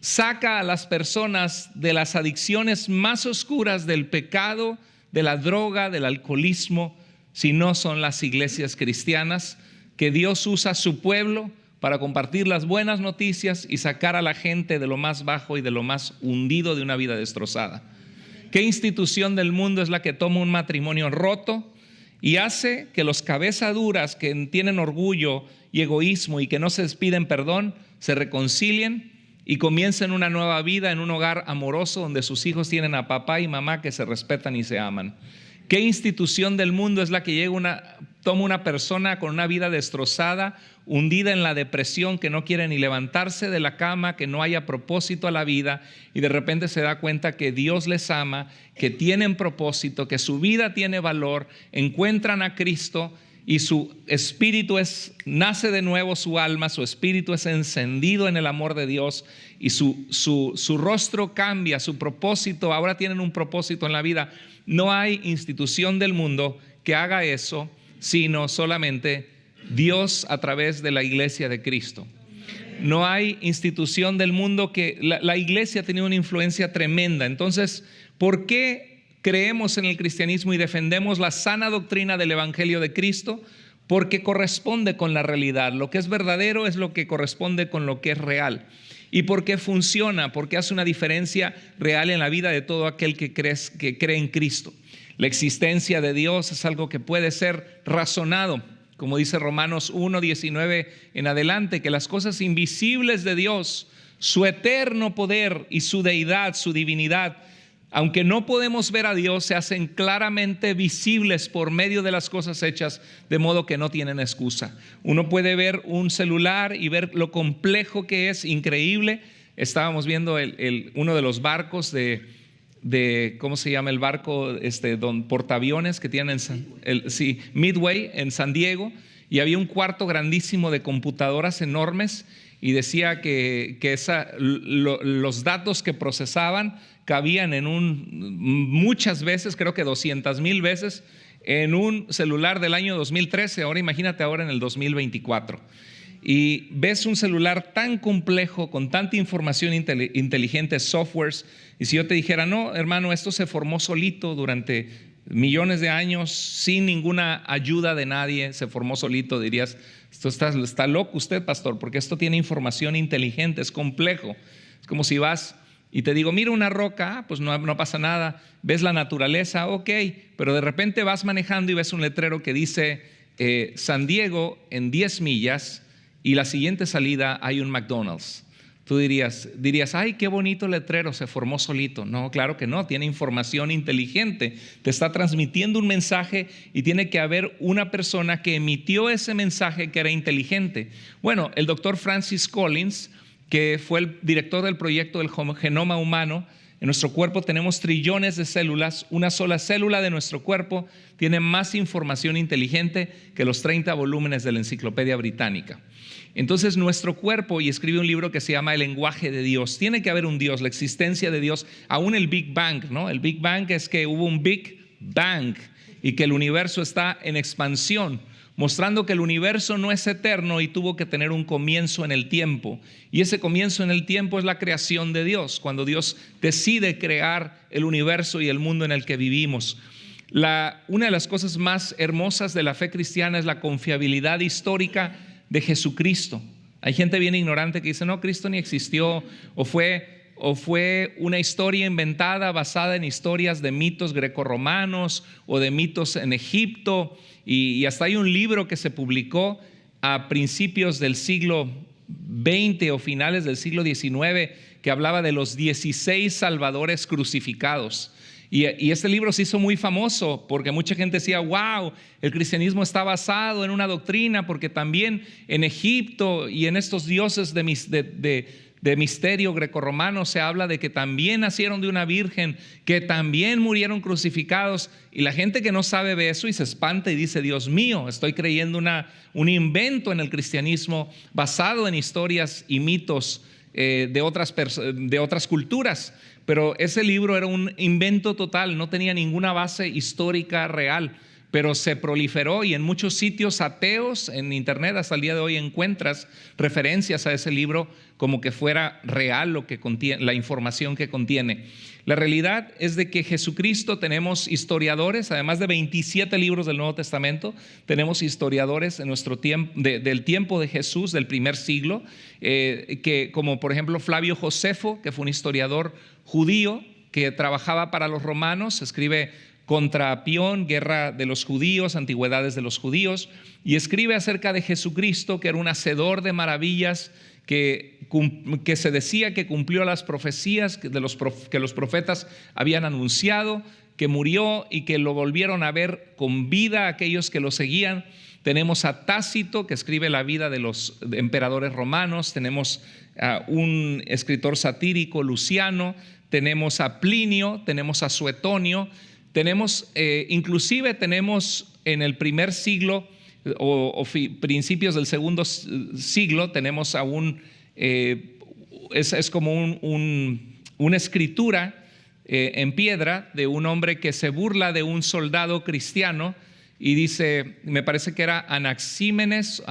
saca a las personas de las adicciones más oscuras del pecado, de la droga, del alcoholismo, si no son las iglesias cristianas? Que Dios usa a su pueblo para compartir las buenas noticias y sacar a la gente de lo más bajo y de lo más hundido de una vida destrozada. ¿Qué institución del mundo es la que toma un matrimonio roto y hace que los cabezaduras que tienen orgullo y egoísmo y que no se piden perdón, se reconcilien y comiencen una nueva vida en un hogar amoroso donde sus hijos tienen a papá y mamá que se respetan y se aman? ¿Qué institución del mundo es la que toma una persona con una vida destrozada, hundida en la depresión, que no quiere ni levantarse de la cama, que no haya propósito a la vida, y de repente se da cuenta que Dios les ama, que tienen propósito, que su vida tiene valor, encuentran a Cristo y su espíritu nace de nuevo, su alma, su espíritu es encendido en el amor de Dios y su rostro cambia, su propósito, ahora tienen un propósito en la vida? No hay institución del mundo que haga eso, sino solamente Dios a través de la iglesia de Cristo. No hay institución del mundo que... La iglesia ha tenido una influencia tremenda. Entonces, ¿por qué creemos en el cristianismo y defendemos la sana doctrina del Evangelio de Cristo? Porque corresponde con la realidad. Lo que es verdadero es lo que corresponde con lo que es real. ¿Y por qué funciona? Porque hace una diferencia real en la vida de todo aquel que cree en Cristo. La existencia de Dios es algo que puede ser razonado, como dice Romanos 1:19 en adelante, que las cosas invisibles de Dios, su eterno poder y su deidad, su divinidad, aunque no podemos ver a Dios, se hacen claramente visibles por medio de las cosas hechas, de modo que no tienen excusa. Uno puede ver un celular y ver lo complejo que es, increíble. Estábamos viendo uno de los barcos de ¿cómo se llama el barco? Portaaviones que tienen Midway en San Diego, y había un cuarto grandísimo de computadoras enormes, y decía que los datos que procesaban cabían muchas veces, creo que 200,000 veces, en un celular del año 2013. Ahora imagínate ahora en el 2024. Y ves un celular tan complejo, con tanta información inteligente, softwares, y si yo te dijera, no, hermano, esto se formó solito durante millones de años, sin ninguna ayuda de nadie, se formó solito, dirías, esto está loco usted, pastor, porque esto tiene información inteligente, es complejo. Es como si vas y te digo, mira una roca, pues no pasa nada. Ves la naturaleza, ok, pero de repente vas manejando y ves un letrero que dice San Diego en 10 millas, y la siguiente salida hay un McDonald's. Tú dirías, ay, qué bonito letrero, se formó solito. No, claro que no, tiene información inteligente, te está transmitiendo un mensaje, y tiene que haber una persona que emitió ese mensaje que era inteligente. Bueno, el doctor Francis Collins, que fue el director del proyecto del genoma humano, en nuestro cuerpo tenemos trillones de células. Una sola célula de nuestro cuerpo tiene más información inteligente que los 30 volúmenes de la Enciclopedia Británica. Entonces nuestro cuerpo, y escribe un libro que se llama El lenguaje de Dios. Tiene que haber un Dios, la existencia de Dios, aún el Big Bang, ¿no? El Big Bang es que hubo un Big Bang y que el universo está en expansión, mostrando que el universo no es eterno y tuvo que tener un comienzo en el tiempo. Y ese comienzo en el tiempo es la creación de Dios, cuando Dios decide crear el universo y el mundo en el que vivimos. Una de las cosas más hermosas de la fe cristiana es la confiabilidad histórica de Jesucristo. Hay gente bien ignorante que dice, no, Cristo ni existió, o fue una historia inventada basada en historias de mitos grecorromanos o de mitos en Egipto, y hasta hay un libro que se publicó a principios del siglo XX o finales del siglo XIX que hablaba de los 16 salvadores crucificados. Y este libro se hizo muy famoso porque mucha gente decía, wow, el cristianismo está basado en una doctrina, porque también en Egipto y en estos dioses de misterio grecorromano se habla de que también nacieron de una virgen, que también murieron crucificados. Y la gente que no sabe ve eso y se espanta y dice, Dios mío, estoy creyendo un invento en el cristianismo basado en historias y mitos de otras culturas. Pero ese libro era un invento total, no tenía ninguna base histórica real, pero se proliferó, y en muchos sitios ateos en internet hasta el día de hoy encuentras referencias a ese libro como que fuera real lo que contiene, la información que contiene. La realidad es de que Jesucristo, tenemos historiadores, además de 27 libros del Nuevo Testamento, tenemos historiadores en nuestro tiempo, del tiempo de Jesús, del primer siglo, que como por ejemplo Flavio Josefo, que fue un historiador judío que trabajaba para los romanos, escribe contra Apión, guerra de los judíos, antigüedades de los judíos, y escribe acerca de Jesucristo, que era un hacedor de maravillas, que se decía que cumplió las profecías que los profetas habían anunciado, que murió y que lo volvieron a ver con vida aquellos que lo seguían. Tenemos a Tácito, que escribe la vida de los emperadores romanos. Tenemos a un escritor satírico, Luciano. Tenemos a Plinio, tenemos a Suetonio. Inclusive tenemos en el primer siglo o principios del segundo siglo, tenemos a es como una escritura en piedra de un hombre que se burla de un soldado cristiano y dice, me parece que era Anaximandro,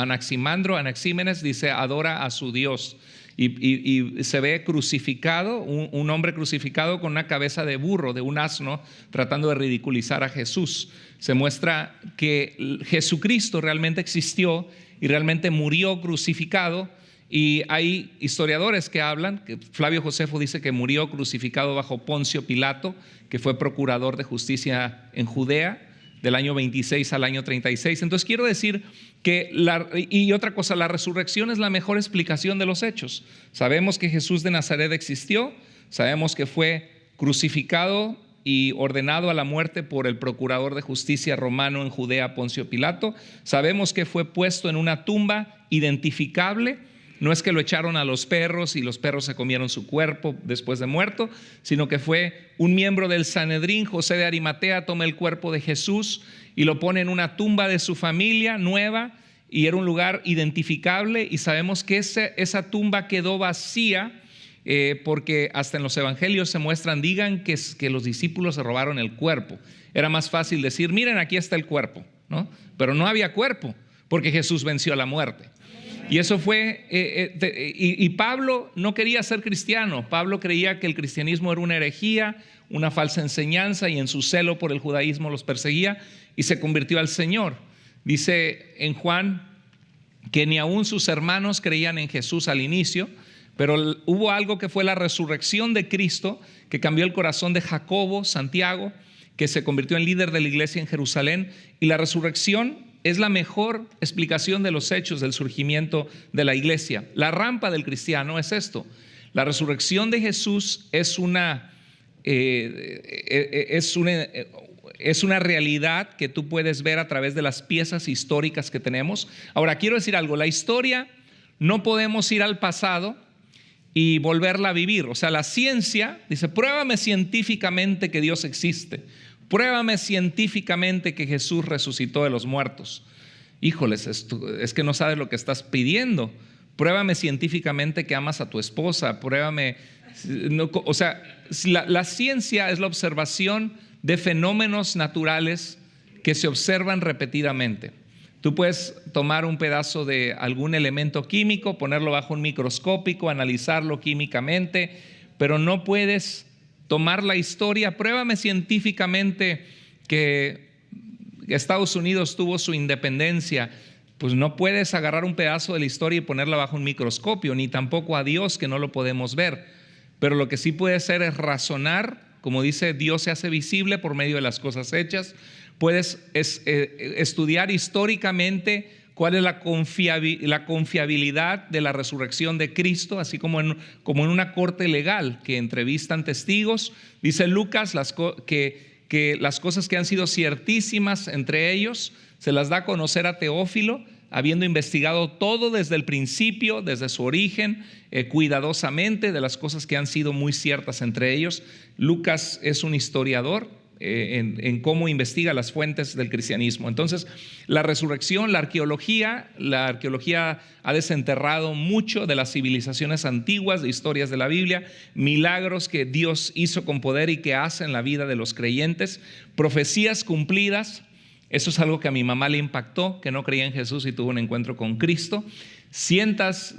dice, adora a su Dios. Y se ve crucificado, un hombre crucificado con una cabeza de burro, de un asno, tratando de ridiculizar a Jesús. Se muestra que Jesucristo realmente existió y realmente murió crucificado. Y hay historiadores que hablan, que Flavio Josefo dice que murió crucificado bajo Poncio Pilato, que fue procurador de justicia en Judea, del año 26 al año 36. Entonces quiero decir que, y otra cosa, la resurrección es la mejor explicación de los hechos. Sabemos que Jesús de Nazaret existió, sabemos que fue crucificado y ordenado a la muerte por el procurador de justicia romano en Judea, Poncio Pilato. Sabemos que fue puesto en una tumba identificable. No es que lo echaron a los perros y los perros se comieron su cuerpo después de muerto, sino que fue un miembro del Sanedrín, José de Arimatea, toma el cuerpo de Jesús y lo pone en una tumba de su familia nueva, y era un lugar identificable, y sabemos que esa tumba quedó vacía porque hasta en los evangelios se muestran, digan que los discípulos se robaron el cuerpo. Era más fácil decir, miren, aquí está el cuerpo, ¿no? Pero no había cuerpo porque Jesús venció la muerte. Y eso fue, y Pablo no quería ser cristiano. Pablo creía que el cristianismo era una herejía, una falsa enseñanza, y en su celo por el judaísmo los perseguía y se convirtió al Señor. Dice en Juan que ni aún sus hermanos creían en Jesús al inicio, pero hubo algo que fue la resurrección de Cristo que cambió el corazón de Jacobo, Santiago, que se convirtió en líder de la iglesia en Jerusalén. Y la resurrección es la mejor explicación de los hechos del surgimiento de la iglesia. La rampa del cristiano es esto: la resurrección de Jesús es una realidad que tú puedes ver a través de las piezas históricas que tenemos. Ahora, quiero decir algo: la historia no podemos ir al pasado y volverla a vivir. O sea, la ciencia dice, pruébame científicamente que Dios existe, pruébame científicamente que Jesús resucitó de los muertos. Híjoles, es que no sabes lo que estás pidiendo. Pruébame científicamente que amas a tu esposa, pruébame. O sea, la ciencia es la observación de fenómenos naturales que se observan repetidamente. Tú puedes tomar un pedazo de algún elemento químico, ponerlo bajo un microscópico, analizarlo químicamente, pero no puedes tomar la historia. Pruébame científicamente que Estados Unidos tuvo su independencia. Pues no puedes agarrar un pedazo de la historia y ponerla bajo un microscopio, ni tampoco a Dios, que no lo podemos ver. Pero lo que sí puede ser es razonar. Como dice, Dios se hace visible por medio de las cosas hechas. Puedes estudiar históricamente cuál es la confiabilidad de la resurrección de Cristo, así como en una corte legal que entrevistan testigos. Dice Lucas que las cosas que han sido ciertísimas entre ellos se las da a conocer a Teófilo, habiendo investigado todo desde el principio, desde su origen, cuidadosamente, de las cosas que han sido muy ciertas entre ellos. Lucas es un historiador en cómo investiga las fuentes del cristianismo. Entonces, la resurrección, la arqueología ha desenterrado mucho de las civilizaciones antiguas, de historias de la Biblia, milagros que Dios hizo con poder y que hace en la vida de los creyentes, profecías cumplidas. Eso es algo que a mi mamá le impactó, que no creía en Jesús y tuvo un encuentro con Cristo. Cientos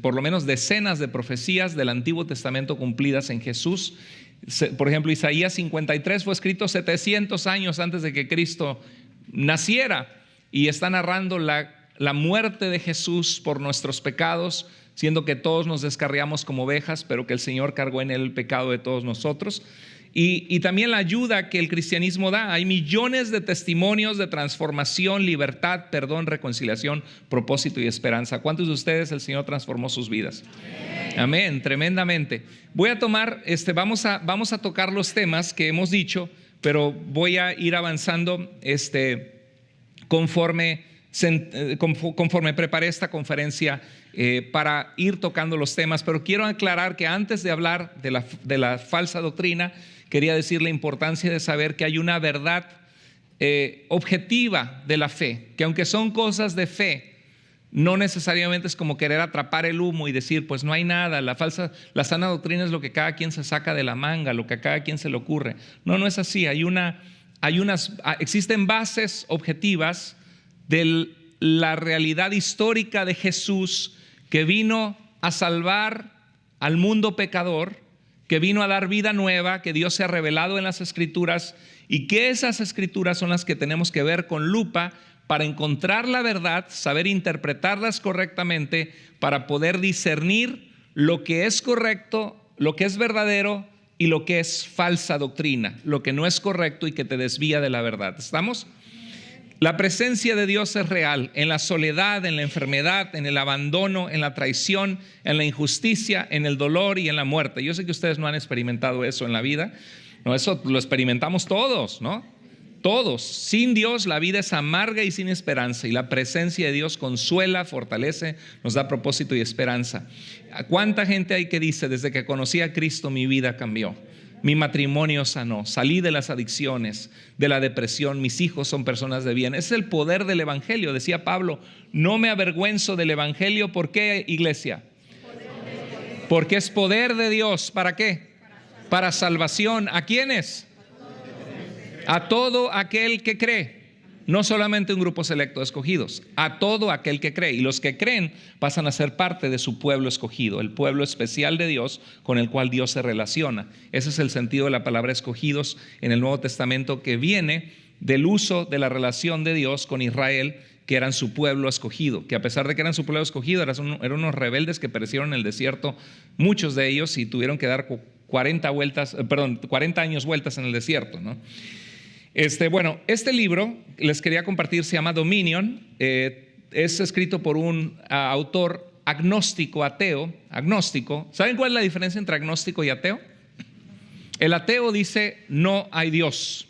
por lo menos decenas de profecías del Antiguo Testamento cumplidas en Jesús. Por ejemplo, Isaías 53 fue escrito 700 años antes de que Cristo naciera, y está narrando la muerte de Jesús por nuestros pecados, siendo que todos nos descarriamos como ovejas, pero que el Señor cargó en él el pecado de todos nosotros. Y también la ayuda que el cristianismo da. Hay millones de testimonios de transformación, libertad, perdón, reconciliación, propósito y esperanza. ¿Cuántos de ustedes el Señor transformó sus vidas? Amén, tremendamente. Voy a tomar, vamos a tocar los temas que hemos dicho, pero voy a ir avanzando conforme preparé esta conferencia para ir tocando los temas. Pero quiero aclarar que antes de hablar de la falsa doctrina, quería decir la importancia de saber que hay una verdad objetiva de la fe, que aunque son cosas de fe, no necesariamente es como querer atrapar el humo y decir, pues no hay nada. La sana doctrina es lo que cada quien se saca de la manga, lo que a cada quien se le ocurre. No es así. Hay una existen bases objetivas de la realidad histórica de Jesús, que vino a salvar al mundo pecador, que vino a dar vida nueva, que Dios se ha revelado en las Escrituras, y que esas Escrituras son las que tenemos que ver con lupa para encontrar la verdad, saber interpretarlas correctamente, para poder discernir lo que es correcto, lo que es verdadero y lo que es falsa doctrina, lo que no es correcto y que te desvía de la verdad. ¿Estamos? La presencia de Dios es real en la soledad, en la enfermedad, en el abandono, en la traición, en la injusticia, en el dolor y en la muerte. Yo sé que ustedes no han experimentado eso en la vida. No, eso lo experimentamos todos, ¿no? Todos. Sin Dios la vida es amarga y sin esperanza, y la presencia de Dios consuela, fortalece, nos da propósito y esperanza. ¿Cuánta gente hay que dice, desde que conocí a Cristo mi vida cambió? Mi matrimonio sanó, salí de las adicciones, de la depresión, mis hijos son personas de bien. Ese es el poder del evangelio. Decía Pablo, no me avergüenzo del evangelio. ¿Por qué, iglesia? Porque es poder de Dios. ¿Para qué? Para salvación. ¿A quiénes? A todo aquel que cree. No solamente un grupo selecto de escogidos, a todo aquel que cree. Y los que creen pasan a ser parte de su pueblo escogido, el pueblo especial de Dios con el cual Dios se relaciona. Ese es el sentido de la palabra escogidos en el Nuevo Testamento, que viene del uso de la relación de Dios con Israel, que eran su pueblo escogido, que a pesar de que eran su pueblo escogido, eran unos rebeldes que perecieron en el desierto, muchos de ellos, y tuvieron que dar 40 años vueltas en el desierto, ¿no? Este libro les quería compartir, se llama Dominion. Es escrito por un autor agnóstico, ateo. Agnóstico. ¿Saben cuál es la diferencia entre agnóstico y ateo? El ateo dice no hay Dios.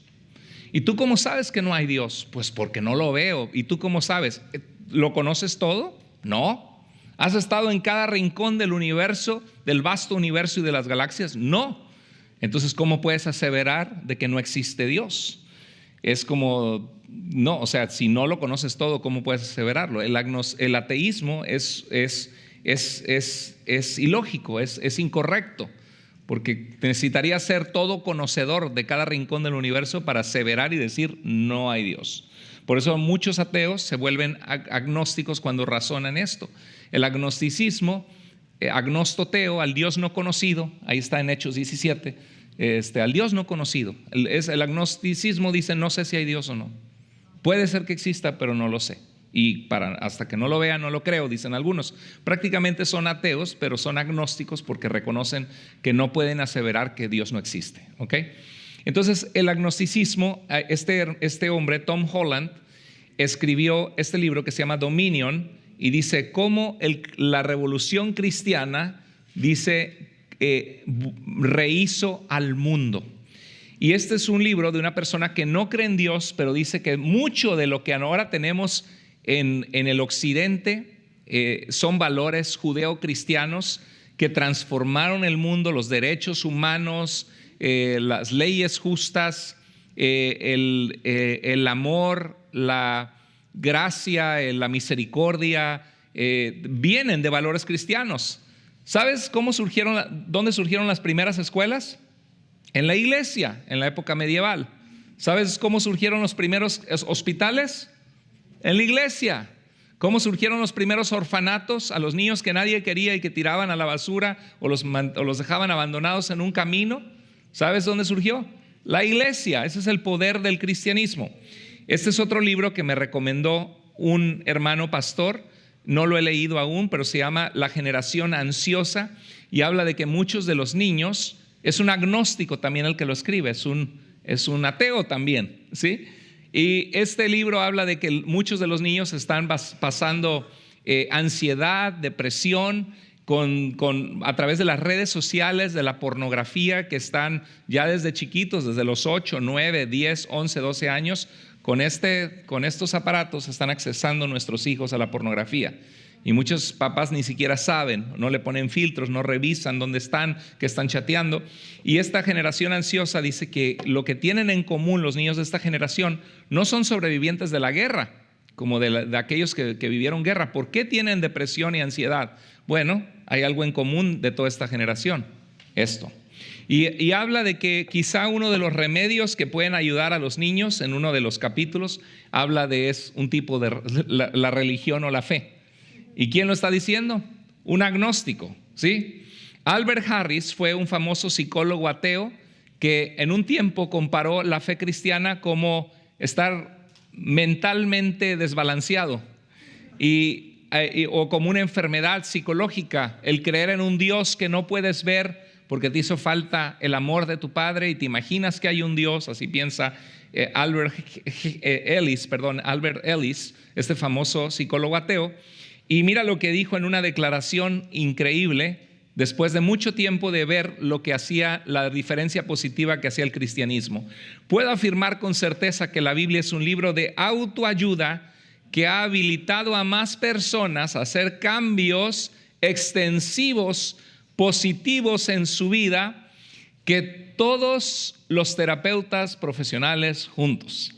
¿Y tú cómo sabes que no hay Dios? Pues porque no lo veo. ¿Y tú cómo sabes? ¿Lo conoces todo? No. ¿Has estado en cada rincón del universo, del vasto universo y de las galaxias? No. Entonces, ¿cómo puedes aseverar de que no existe Dios? Es como, no, o sea, si no lo conoces todo, ¿cómo puedes aseverarlo? El ateísmo es ilógico, es incorrecto, porque necesitaría ser todo conocedor de cada rincón del universo para aseverar y decir no hay Dios. Por eso muchos ateos se vuelven agnósticos cuando razonan esto. El agnosticismo, agnostoteo, al Dios no conocido, ahí está en Hechos 17, al Dios no conocido. El agnosticismo dice no sé si hay Dios o no. Puede ser que exista, pero no lo sé. Y hasta que no lo vea, no lo creo, dicen algunos. Prácticamente son ateos, pero son agnósticos porque reconocen que no pueden aseverar que Dios no existe. ¿Ok? Entonces, el agnosticismo, este hombre, Tom Holland, escribió este libro que se llama Dominion, y dice cómo la revolución cristiana, dice, rehizo al mundo. Y este es un libro de una persona que no cree en Dios, pero dice que mucho de lo que ahora tenemos en el occidente son valores judeo-cristianos que transformaron el mundo, los derechos humanos, las leyes justas, el amor, la gracia, la misericordia, vienen de valores cristianos. ¿Sabes dónde surgieron las primeras escuelas? En la iglesia, en la época medieval. ¿Sabes cómo surgieron los primeros hospitales? En la iglesia. ¿Cómo surgieron los primeros orfanatos a los niños que nadie quería y que tiraban a la basura o los dejaban abandonados en un camino? ¿Sabes dónde surgió? La iglesia. Ese es el poder del cristianismo. Este es otro libro que me recomendó un hermano pastor. No lo he leído aún, pero se llama La generación ansiosa, y habla de que muchos de los niños, es un agnóstico también el que lo escribe, es un ateo también, ¿sí? Y este libro habla de que muchos de los niños están pasando ansiedad, depresión, a través de las redes sociales, de la pornografía, que están ya desde chiquitos, desde los 8, 9, 10, 11, 12 años, con estos aparatos están accesando nuestros hijos a la pornografía. Y muchos papás ni siquiera saben, no le ponen filtros, no revisan dónde están, que están chateando. Y esta generación ansiosa dice que lo que tienen en común los niños de esta generación no son sobrevivientes de la guerra, como de aquellos que vivieron guerra. ¿Por qué tienen depresión y ansiedad? Bueno, hay algo en común de toda esta generación, esto. Y habla de que quizá uno de los remedios que pueden ayudar a los niños, en uno de los capítulos, habla de es un tipo de la religión o la fe. ¿Y quién lo está diciendo? Un agnóstico, ¿sí? Albert Harris fue un famoso psicólogo ateo que en un tiempo comparó la fe cristiana como estar mentalmente desbalanceado o como una enfermedad psicológica, el creer en un Dios que no puedes ver porque te hizo falta el amor de tu padre y te imaginas que hay un Dios. Así piensa Albert Ellis, este famoso psicólogo ateo. Y mira lo que dijo en una declaración increíble después de mucho tiempo de ver lo que hacía, la diferencia positiva que hacía el cristianismo. Puedo afirmar con certeza que la Biblia es un libro de autoayuda que ha habilitado a más personas a hacer cambios extensivos, positivos en su vida, que todos los terapeutas profesionales juntos.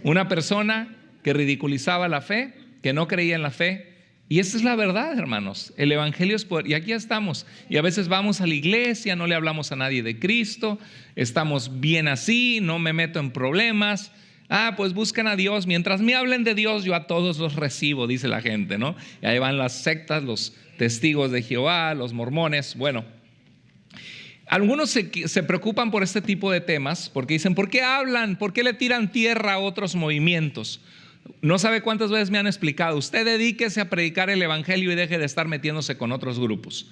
Una persona que ridiculizaba la fe, que no creía en la fe. Y esa es la verdad, hermanos. El evangelio es poder. Y aquí estamos. Y a veces vamos a la iglesia, no le hablamos a nadie de Cristo, estamos bien así, no me meto en problemas. Pues buscan a Dios. Mientras me hablen de Dios, yo a todos los recibo, dice la gente, ¿no? Y ahí van las sectas, los testigos de Jehová, los mormones. Bueno, algunos se preocupan por este tipo de temas porque dicen, ¿por qué hablan? ¿Por qué le tiran tierra a otros movimientos? No sabe cuántas veces me han explicado, usted dedíquese a predicar el evangelio y deje de estar metiéndose con otros grupos.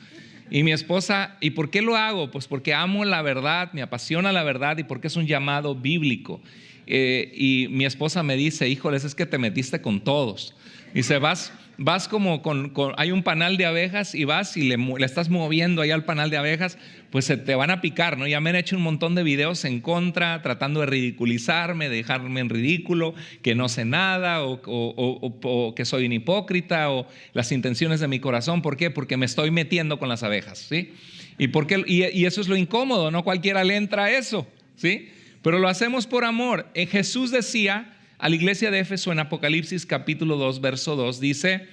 Y mi esposa, ¿y por qué lo hago? Pues porque amo la verdad, me apasiona la verdad y porque es un llamado bíblico. Y mi esposa me dice, híjoles, es que te metiste con todos. Dice, vas como hay un panal de abejas y vas y le estás moviendo ahí al panal de abejas, pues se te van a picar, ¿no? Ya me han hecho un montón de videos en contra, tratando de ridiculizarme, de dejarme en ridículo, que no sé nada o que soy un hipócrita o las intenciones de mi corazón. ¿Por qué? Porque me estoy metiendo con las abejas, ¿sí? Y eso es lo incómodo, no cualquiera le entra a eso, ¿sí? Pero lo hacemos por amor. Jesús decía a la iglesia de Éfeso en Apocalipsis capítulo 2, verso 2, dice,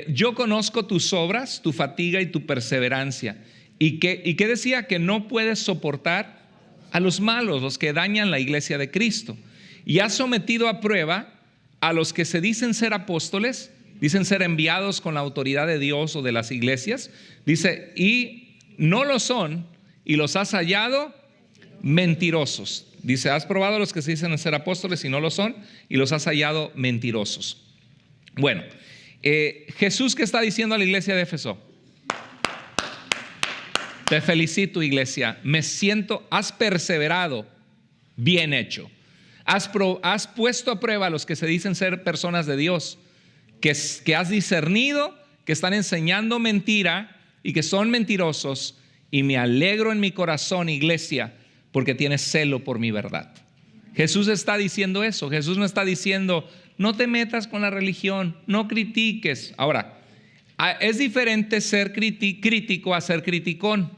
yo conozco tus obras, tu fatiga y tu perseverancia. ¿Y qué decía? Que no puedes soportar a los malos, los que dañan la iglesia de Cristo. Y has sometido a prueba a los que se dicen ser apóstoles, dicen ser enviados con la autoridad de Dios o de las iglesias. Dice, y no lo son, y los has hallado mentirosos. Dice, has probado a los que se dicen ser apóstoles y no lo son, y los has hallado mentirosos. Bueno, Jesús, ¿qué está diciendo a la iglesia de Éfeso? Te felicito, iglesia, me siento, has perseverado, bien hecho. Has puesto a prueba a los que se dicen ser personas de Dios, que has discernido, que están enseñando mentira y que son mentirosos, y me alegro en mi corazón, iglesia, porque tienes celo por mi verdad. Jesús está diciendo eso. Jesús no está diciendo, no te metas con la religión, no critiques. Ahora, es diferente ser crítico a ser criticón.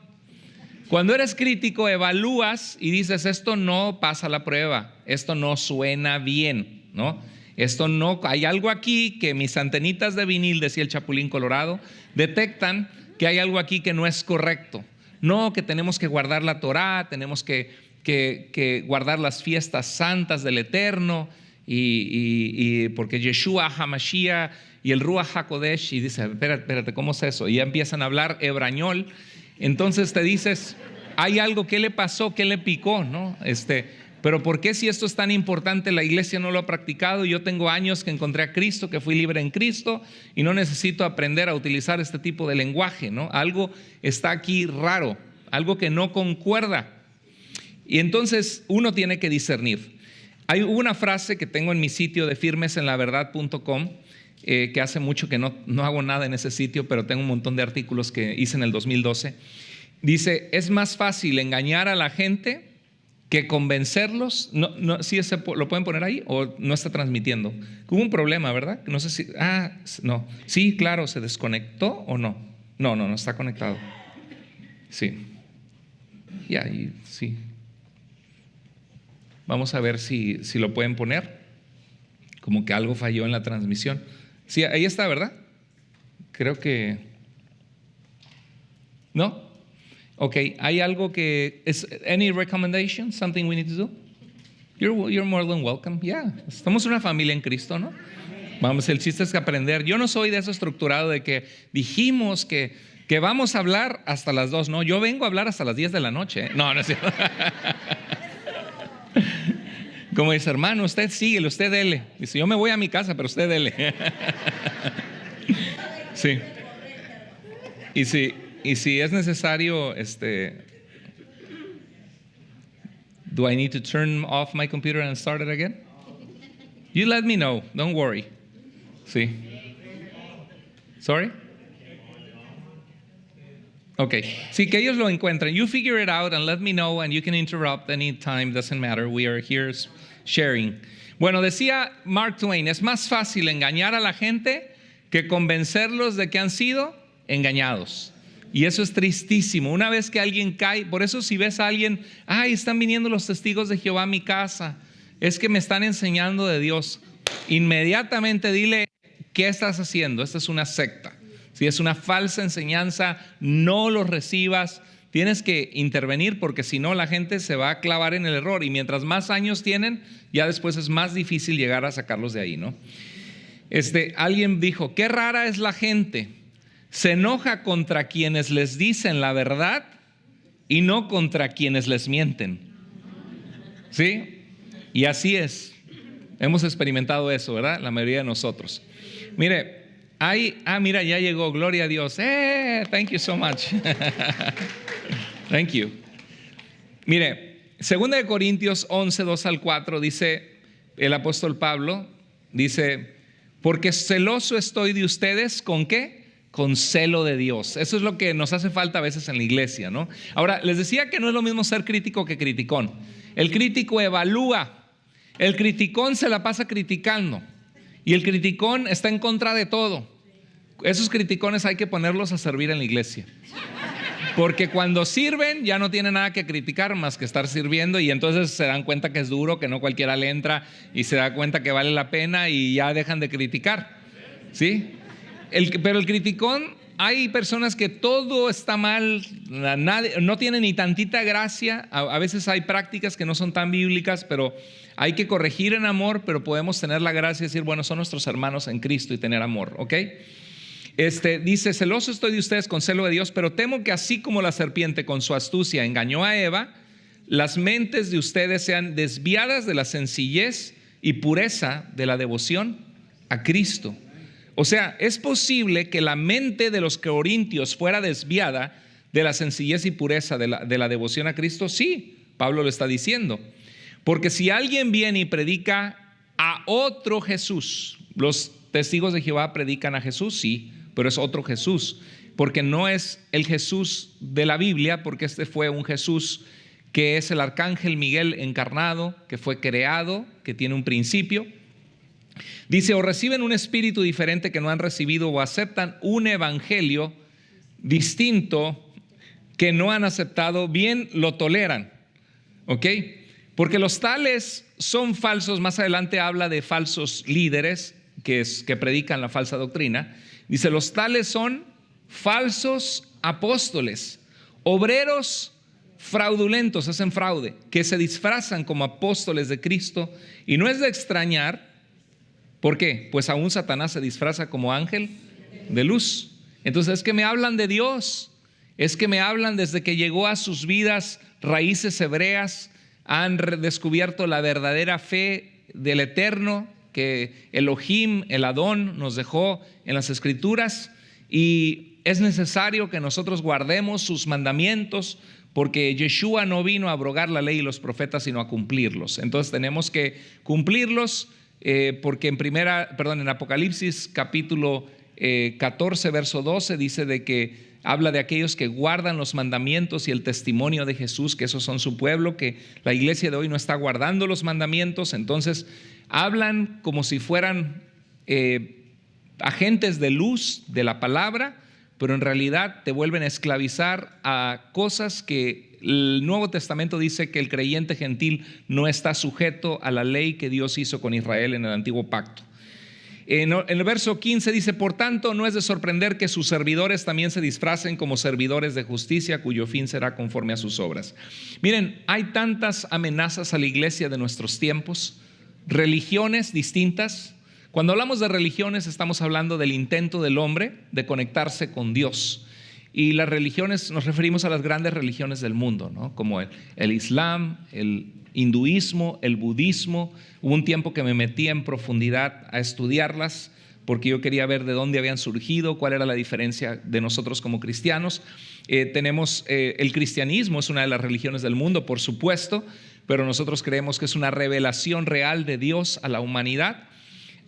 Cuando eres crítico, evalúas y dices, esto no pasa la prueba, esto no suena bien, ¿no? Esto no, hay algo aquí que mis antenitas de vinil, decía el Chapulín Colorado, detectan que hay algo aquí que no es correcto. No, que tenemos que guardar la Torá, tenemos que guardar las fiestas santas del Eterno, y porque Yeshua HaMashiach y el Ruach HaKodesh, y dice, espérate, ¿cómo es eso? Y ya empiezan a hablar hebrañol. Entonces te dices, hay algo, ¿qué le pasó? ¿Qué le picó? ¿No? Pero ¿por qué si esto es tan importante la iglesia no lo ha practicado? Yo tengo años que encontré a Cristo, que fui libre en Cristo y no necesito aprender a utilizar este tipo de lenguaje, ¿no? Algo está aquí raro, algo que no concuerda. Y entonces uno tiene que discernir. Hay una frase que tengo en mi sitio de firmesenlaverdad.com, que hace mucho que no hago nada en ese sitio, pero tengo un montón de artículos que hice en el 2012. Dice, es más fácil engañar a la gente que convencerlos. No, ¿sí lo pueden poner ahí o no está transmitiendo? Hubo un problema, ¿verdad? No sé si, no. Sí, claro, ¿se desconectó o no? No está conectado. Sí. Y ahí, sí. Vamos a ver si lo pueden poner. Como que algo falló en la transmisión. Sí, ahí está, ¿verdad? Creo que... ¿No? Ok, ¿hay algo que any recommendation? Something we need to do? You're more than welcome. Yeah, estamos una familia en Cristo, ¿no? Vamos, el chiste es que aprender. Yo no soy de eso estructurado de que dijimos que vamos a hablar hasta las 2. No, yo vengo a hablar hasta las 10 de la noche. No, no es cierto. Como dice, hermano, usted síguele, usted dele. Dice, yo me voy a mi casa, pero usted dele. Sí. Y si es necesario, do I need to turn off my computer and start it again? You let me know, don't worry. Sí. Sorry? Okay. Sí, que ellos lo encuentren. You figure it out and let me know, and you can interrupt anytime, doesn't matter. We are here sharing. Bueno, decía Mark Twain, es más fácil engañar a la gente que convencerlos de que han sido engañados. Y eso es tristísimo. Una vez que alguien cae, por eso si ves a alguien, ay, están viniendo los testigos de Jehová a mi casa, es que me están enseñando de Dios. Inmediatamente dile, ¿qué estás haciendo? Esta es una secta. Si es una falsa enseñanza, no los recibas. Tienes que intervenir porque si no la gente se va a clavar en el error. Y mientras más años tienen, ya después es más difícil llegar a sacarlos de ahí, ¿no? Alguien dijo, qué rara es la gente. Se enoja contra quienes les dicen la verdad y no contra quienes les mienten. ¿Sí? Y así es. Hemos experimentado eso, ¿verdad? La mayoría de nosotros. Mire, mira, ya llegó, gloria a Dios. Thank you so much. Thank you. Mire, 2 de Corintios 11, 2 al 4, dice el apóstol Pablo, dice, porque celoso estoy de ustedes, ¿con qué? Con celo de Dios. Eso es lo que nos hace falta a veces en la iglesia, ¿no? Ahora, les decía que no es lo mismo ser crítico que criticón. El crítico evalúa, el criticón se la pasa criticando y el criticón está en contra de todo. Esos criticones hay que ponerlos a servir en la iglesia. Porque cuando sirven ya no tienen nada que criticar más que estar sirviendo y entonces se dan cuenta que es duro, que no cualquiera le entra y se da cuenta que vale la pena y ya dejan de criticar, ¿sí? Pero el criticón, hay personas que todo está mal, no tienen ni tantita gracia. A veces hay prácticas que no son tan bíblicas, pero hay que corregir en amor, pero podemos tener la gracia de decir, bueno, son nuestros hermanos en Cristo y tener amor, ¿ok? Dice, celoso estoy de ustedes con celo de Dios, pero temo que así como la serpiente con su astucia engañó a Eva, las mentes de ustedes sean desviadas de la sencillez y pureza de la devoción a Cristo. O sea, es posible que la mente de los corintios fuera desviada de la sencillez y pureza de la devoción a Cristo. Sí, Pablo lo está diciendo. Porque si alguien viene y predica a otro Jesús, los testigos de Jehová predican a Jesús, sí, pero es otro Jesús. Porque no es el Jesús de la Biblia, porque fue un Jesús que es el arcángel Miguel encarnado, que fue creado, que tiene un principio. Dice, o reciben un espíritu diferente que no han recibido o aceptan un evangelio distinto que no han aceptado, bien lo toleran, ¿ok? Porque los tales son falsos. Más adelante habla de falsos líderes que predican la falsa doctrina. Dice, los tales son falsos apóstoles, obreros fraudulentos, hacen fraude, que se disfrazan como apóstoles de Cristo. Y no es de extrañar. ¿Por qué? Pues aún Satanás se disfraza como ángel de luz. Entonces es que me hablan de Dios, es que me hablan desde que llegó a sus vidas raíces hebreas, han descubierto la verdadera fe del Eterno que Elohim, el Adón, nos dejó en las Escrituras, y es necesario que nosotros guardemos sus mandamientos porque Yeshua no vino a abrogar la ley y los profetas sino a cumplirlos. Entonces tenemos que cumplirlos. Porque en Apocalipsis capítulo 14 verso 12 dice de que habla de aquellos que guardan los mandamientos y el testimonio de Jesús, que esos son su pueblo, que la iglesia de hoy no está guardando los mandamientos. Entonces hablan como si fueran agentes de luz de la palabra, pero en realidad te vuelven a esclavizar a cosas que el Nuevo Testamento dice que el creyente gentil no está sujeto a la ley que Dios hizo con Israel en el antiguo pacto. En el verso 15 dice: por tanto, no es de sorprender que sus servidores también se disfracen como servidores de justicia, cuyo fin será conforme a sus obras. Miren, hay tantas amenazas a la iglesia de nuestros tiempos, religiones distintas. Cuando hablamos de religiones, estamos hablando del intento del hombre de conectarse con Dios. Y las religiones, nos referimos a las grandes religiones del mundo, ¿no? Como el Islam, el hinduismo, el budismo. Hubo un tiempo que me metí en profundidad a estudiarlas porque yo quería ver de dónde habían surgido, cuál era la diferencia de nosotros como cristianos. Tenemos el cristianismo, es una de las religiones del mundo, por supuesto, pero nosotros creemos que es una revelación real de Dios a la humanidad.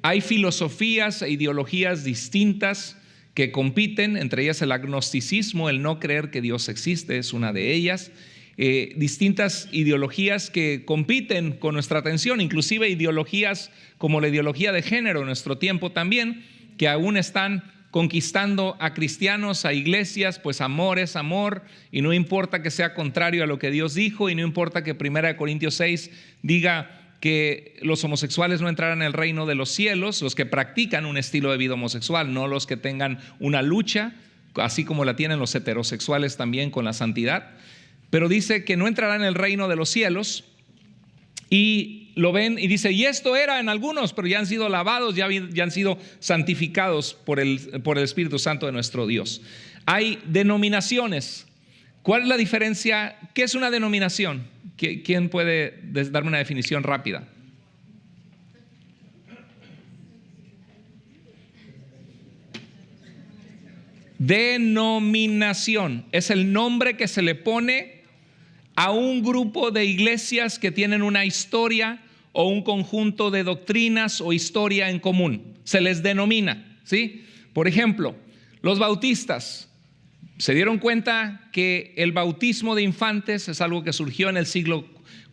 Hay filosofías e ideologías distintas que compiten, entre ellas el agnosticismo, el no creer que Dios existe, es una de ellas. Distintas ideologías que compiten con nuestra atención, inclusive ideologías como la ideología de género en nuestro tiempo también, que aún están conquistando a cristianos, a iglesias. Pues amor es amor, y no importa que sea contrario a lo que Dios dijo, y no importa que 1 Corintios 6 diga que los homosexuales no entrarán en el reino de los cielos, los que practican un estilo de vida homosexual, no los que tengan una lucha, así como la tienen los heterosexuales también con la santidad. Pero dice que no entrarán en el reino de los cielos, y lo ven y dice: y esto era en algunos, pero ya han sido lavados, ya han sido santificados por el Espíritu Santo de nuestro Dios. Hay denominaciones. ¿Cuál es la diferencia? ¿Qué es una denominación? ¿Quién puede darme una definición rápida? Denominación es el nombre que se le pone a un grupo de iglesias que tienen una historia o un conjunto de doctrinas o historia en común. Se les denomina, ¿sí? Por ejemplo, los bautistas se dieron cuenta que el bautismo de infantes es algo que surgió en el siglo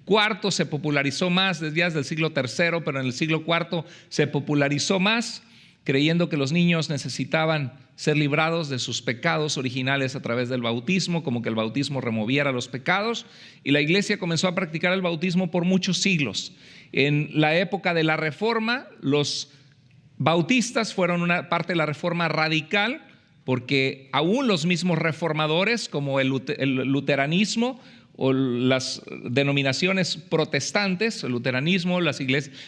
IV, se popularizó más desde el siglo III, pero en el siglo IV se popularizó más, creyendo que los niños necesitaban ser librados de sus pecados originales a través del bautismo, como que el bautismo removiera los pecados, y la iglesia comenzó a practicar el bautismo por muchos siglos. En la época de la Reforma, los bautistas fueron una parte de la Reforma radical, porque aún los mismos reformadores, como el luteranismo o las denominaciones protestantes, el luteranismo, la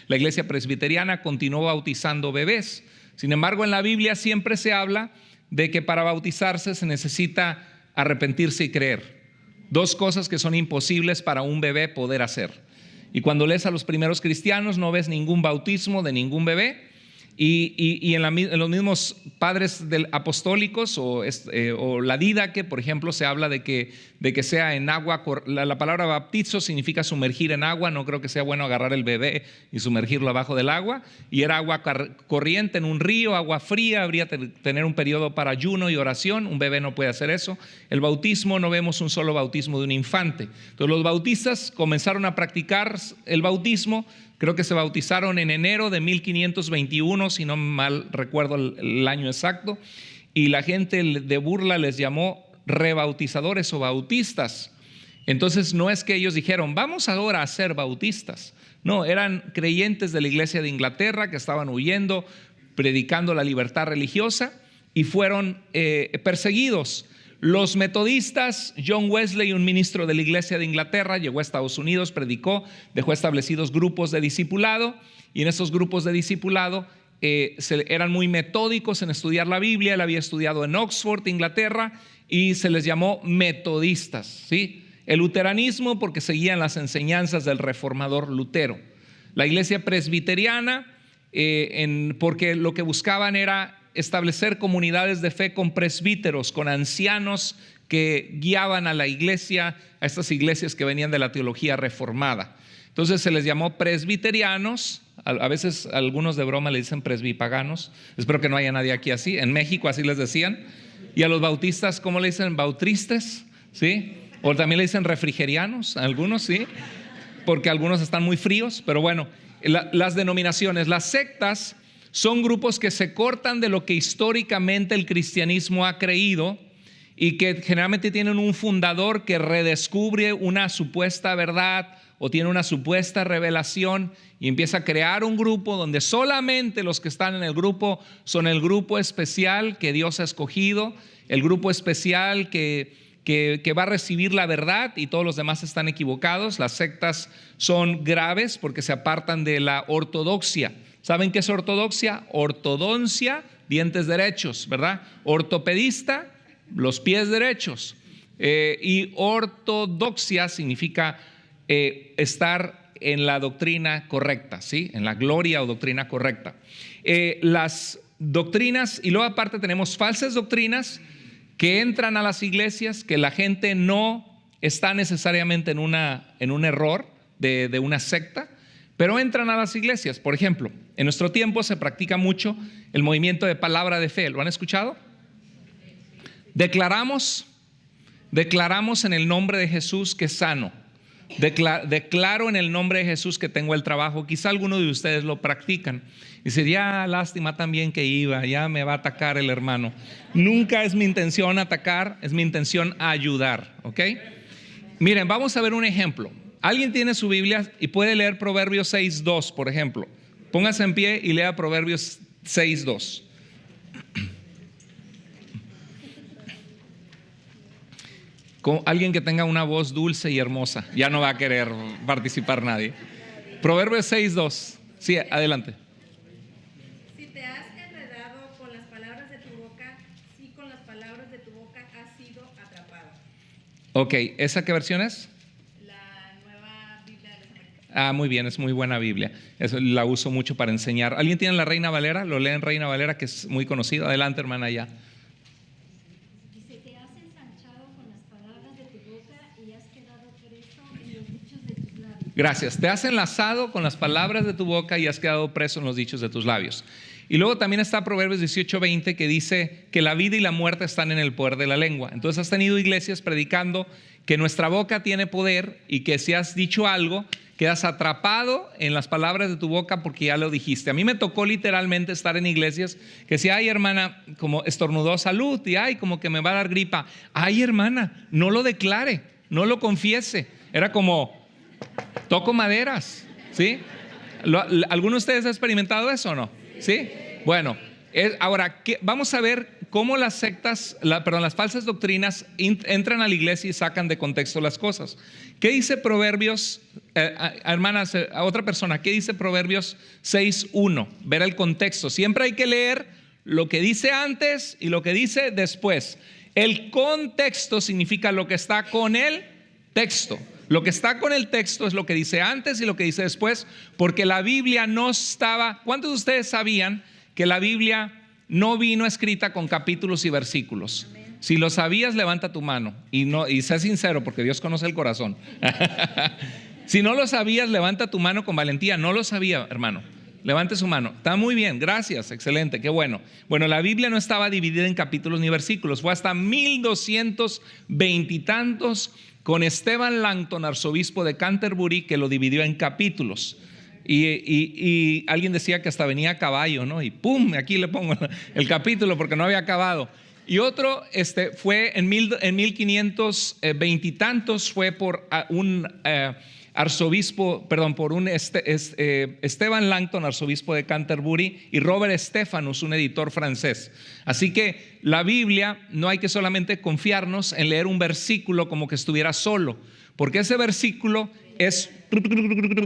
iglesia presbiteriana, continuó bautizando bebés. Sin embargo, en la Biblia siempre se habla de que para bautizarse se necesita arrepentirse y creer. Dos cosas que son imposibles para un bebé poder hacer. Y cuando lees a los primeros cristianos no ves ningún bautismo de ningún bebé. Y en los mismos padres apostólicos o la Didache, por ejemplo, se habla de que sea en agua. La palabra bautizo significa sumergir en agua. No creo que sea bueno agarrar el bebé y sumergirlo abajo del agua. Y era agua corriente en un río, agua fría. Habría que tener un periodo para ayuno y oración. Un bebé no puede hacer eso. El bautismo, no vemos un solo bautismo de un infante. Entonces los bautistas comenzaron a practicar el bautismo. Creo que se bautizaron en enero de 1521, si no mal recuerdo el año exacto, y la gente de burla les llamó rebautizadores o bautistas. Entonces no es que ellos dijeron: vamos ahora a ser bautistas. No, eran creyentes de la iglesia de Inglaterra que estaban huyendo, predicando la libertad religiosa, y fueron perseguidos. Los metodistas, John Wesley, un ministro de la iglesia de Inglaterra, llegó a Estados Unidos, predicó, dejó establecidos grupos de discipulado, y en esos grupos de discipulado eran muy metódicos en estudiar la Biblia. Él había estudiado en Oxford, Inglaterra, y se les llamó metodistas, ¿sí? El luteranismo, porque seguían las enseñanzas del reformador Lutero. La iglesia presbiteriana, porque lo que buscaban era establecer comunidades de fe con presbíteros, con ancianos que guiaban a la iglesia, a estas iglesias que venían de la teología reformada. Entonces se les llamó presbiterianos. A veces algunos de broma le dicen presbipaganos. Espero que no haya nadie aquí así. En México así les decían. Y a los bautistas, ¿cómo le dicen? Bautristes, ¿sí? O también le dicen refrigerianos, algunos, ¿sí? Porque algunos están muy fríos. Pero bueno, las denominaciones, las sectas, son grupos que se cortan de lo que históricamente el cristianismo ha creído y que generalmente tienen un fundador que redescubre una supuesta verdad o tiene una supuesta revelación y empieza a crear un grupo donde solamente los que están en el grupo son el grupo especial que Dios ha escogido, el grupo especial que va a recibir la verdad y todos los demás están equivocados. Las sectas son graves porque se apartan de la ortodoxia. ¿Saben qué es ortodoxia? Ortodoncia, dientes derechos, ¿verdad? Ortopedista, los pies derechos. Y ortodoxia significa estar en la doctrina correcta, ¿sí? En la gloria o doctrina correcta. Las doctrinas, y luego aparte tenemos falsas doctrinas que entran a las iglesias, que la gente no está necesariamente en un error de una secta, pero entran a las iglesias. Por ejemplo, en nuestro tiempo se practica mucho el movimiento de palabra de fe. ¿Lo han escuchado? Declaramos en el nombre de Jesús que es sano. Declaro en el nombre de Jesús que tengo el trabajo. Quizá alguno de ustedes lo practican. Dice, ya lástima también que iba, ya me va a atacar el hermano. Nunca es mi intención atacar, es mi intención ayudar, ¿ok? Miren, vamos a ver un ejemplo. Alguien tiene su Biblia y puede leer Proverbios 6:2, por ejemplo. Póngase en pie y lea Proverbios 6:2. Con alguien que tenga una voz dulce y hermosa. Ya no va a querer participar nadie. Proverbios 6:2. Sí, adelante. Si te has enredado con las palabras de tu boca, sí, con las palabras de tu boca has sido atrapado. Ok, ¿esa qué versión es? La Nueva Biblia de las Américas. Ah, muy bien, es muy buena Biblia. Eso la uso mucho para enseñar. ¿Alguien tiene la Reina Valera? Lo lee en Reina Valera, que es muy conocido. Adelante, hermana, ya. Dice, te has ensanchado con las palabras de tu boca y has quedado preso en los dichos de tus labios. Gracias. Te has enlazado con las palabras de tu boca y has quedado preso en los dichos de tus labios. Y luego también está Proverbios 18:20 que dice que la vida y la muerte están en el poder de la lengua. Entonces has tenido iglesias predicando que nuestra boca tiene poder y que si has dicho algo, quedas atrapado en las palabras de tu boca porque ya lo dijiste. A mí me tocó literalmente estar en iglesias que decía, ay hermana, como estornudó salud y ay, como que me va a dar gripa. Ay hermana, no lo declare, no lo confiese. Era como, toco maderas, ¿sí? ¿Alguno de ustedes ha experimentado eso o no? ¿Sí? Bueno, ahora vamos a ver cómo las sectas, las falsas doctrinas entran a la iglesia y sacan de contexto las cosas. ¿Qué dice Proverbios, hermanas, a otra persona, qué dice Proverbios 6:1? Ver el contexto. Siempre hay que leer lo que dice antes y lo que dice después. El contexto significa lo que está con el texto. Lo que está con el texto es lo que dice antes y lo que dice después, porque la Biblia no estaba. ¿Cuántos de ustedes sabían que la Biblia no vino escrita con capítulos y versículos? Amén. Si lo sabías, levanta tu mano y sé sincero, porque Dios conoce el corazón. Si no lo sabías, levanta tu mano con valentía. No lo sabía, hermano. Levante su mano. Está muy bien, gracias, excelente, qué bueno. Bueno, la Biblia no estaba dividida en capítulos ni versículos. Fue hasta 1220 y tantos con Esteban Langton, arzobispo de Canterbury, que lo dividió en capítulos. Y alguien decía que hasta venía a caballo, ¿no? Y pum, aquí le pongo el capítulo porque no había acabado. Y otro fue en 1520 y tantos, fue por un Esteban Langton, arzobispo de Canterbury, y Robert Stephanus, un editor francés. Así que la Biblia no hay que solamente confiarnos en leer un versículo como que estuviera solo, porque ese versículo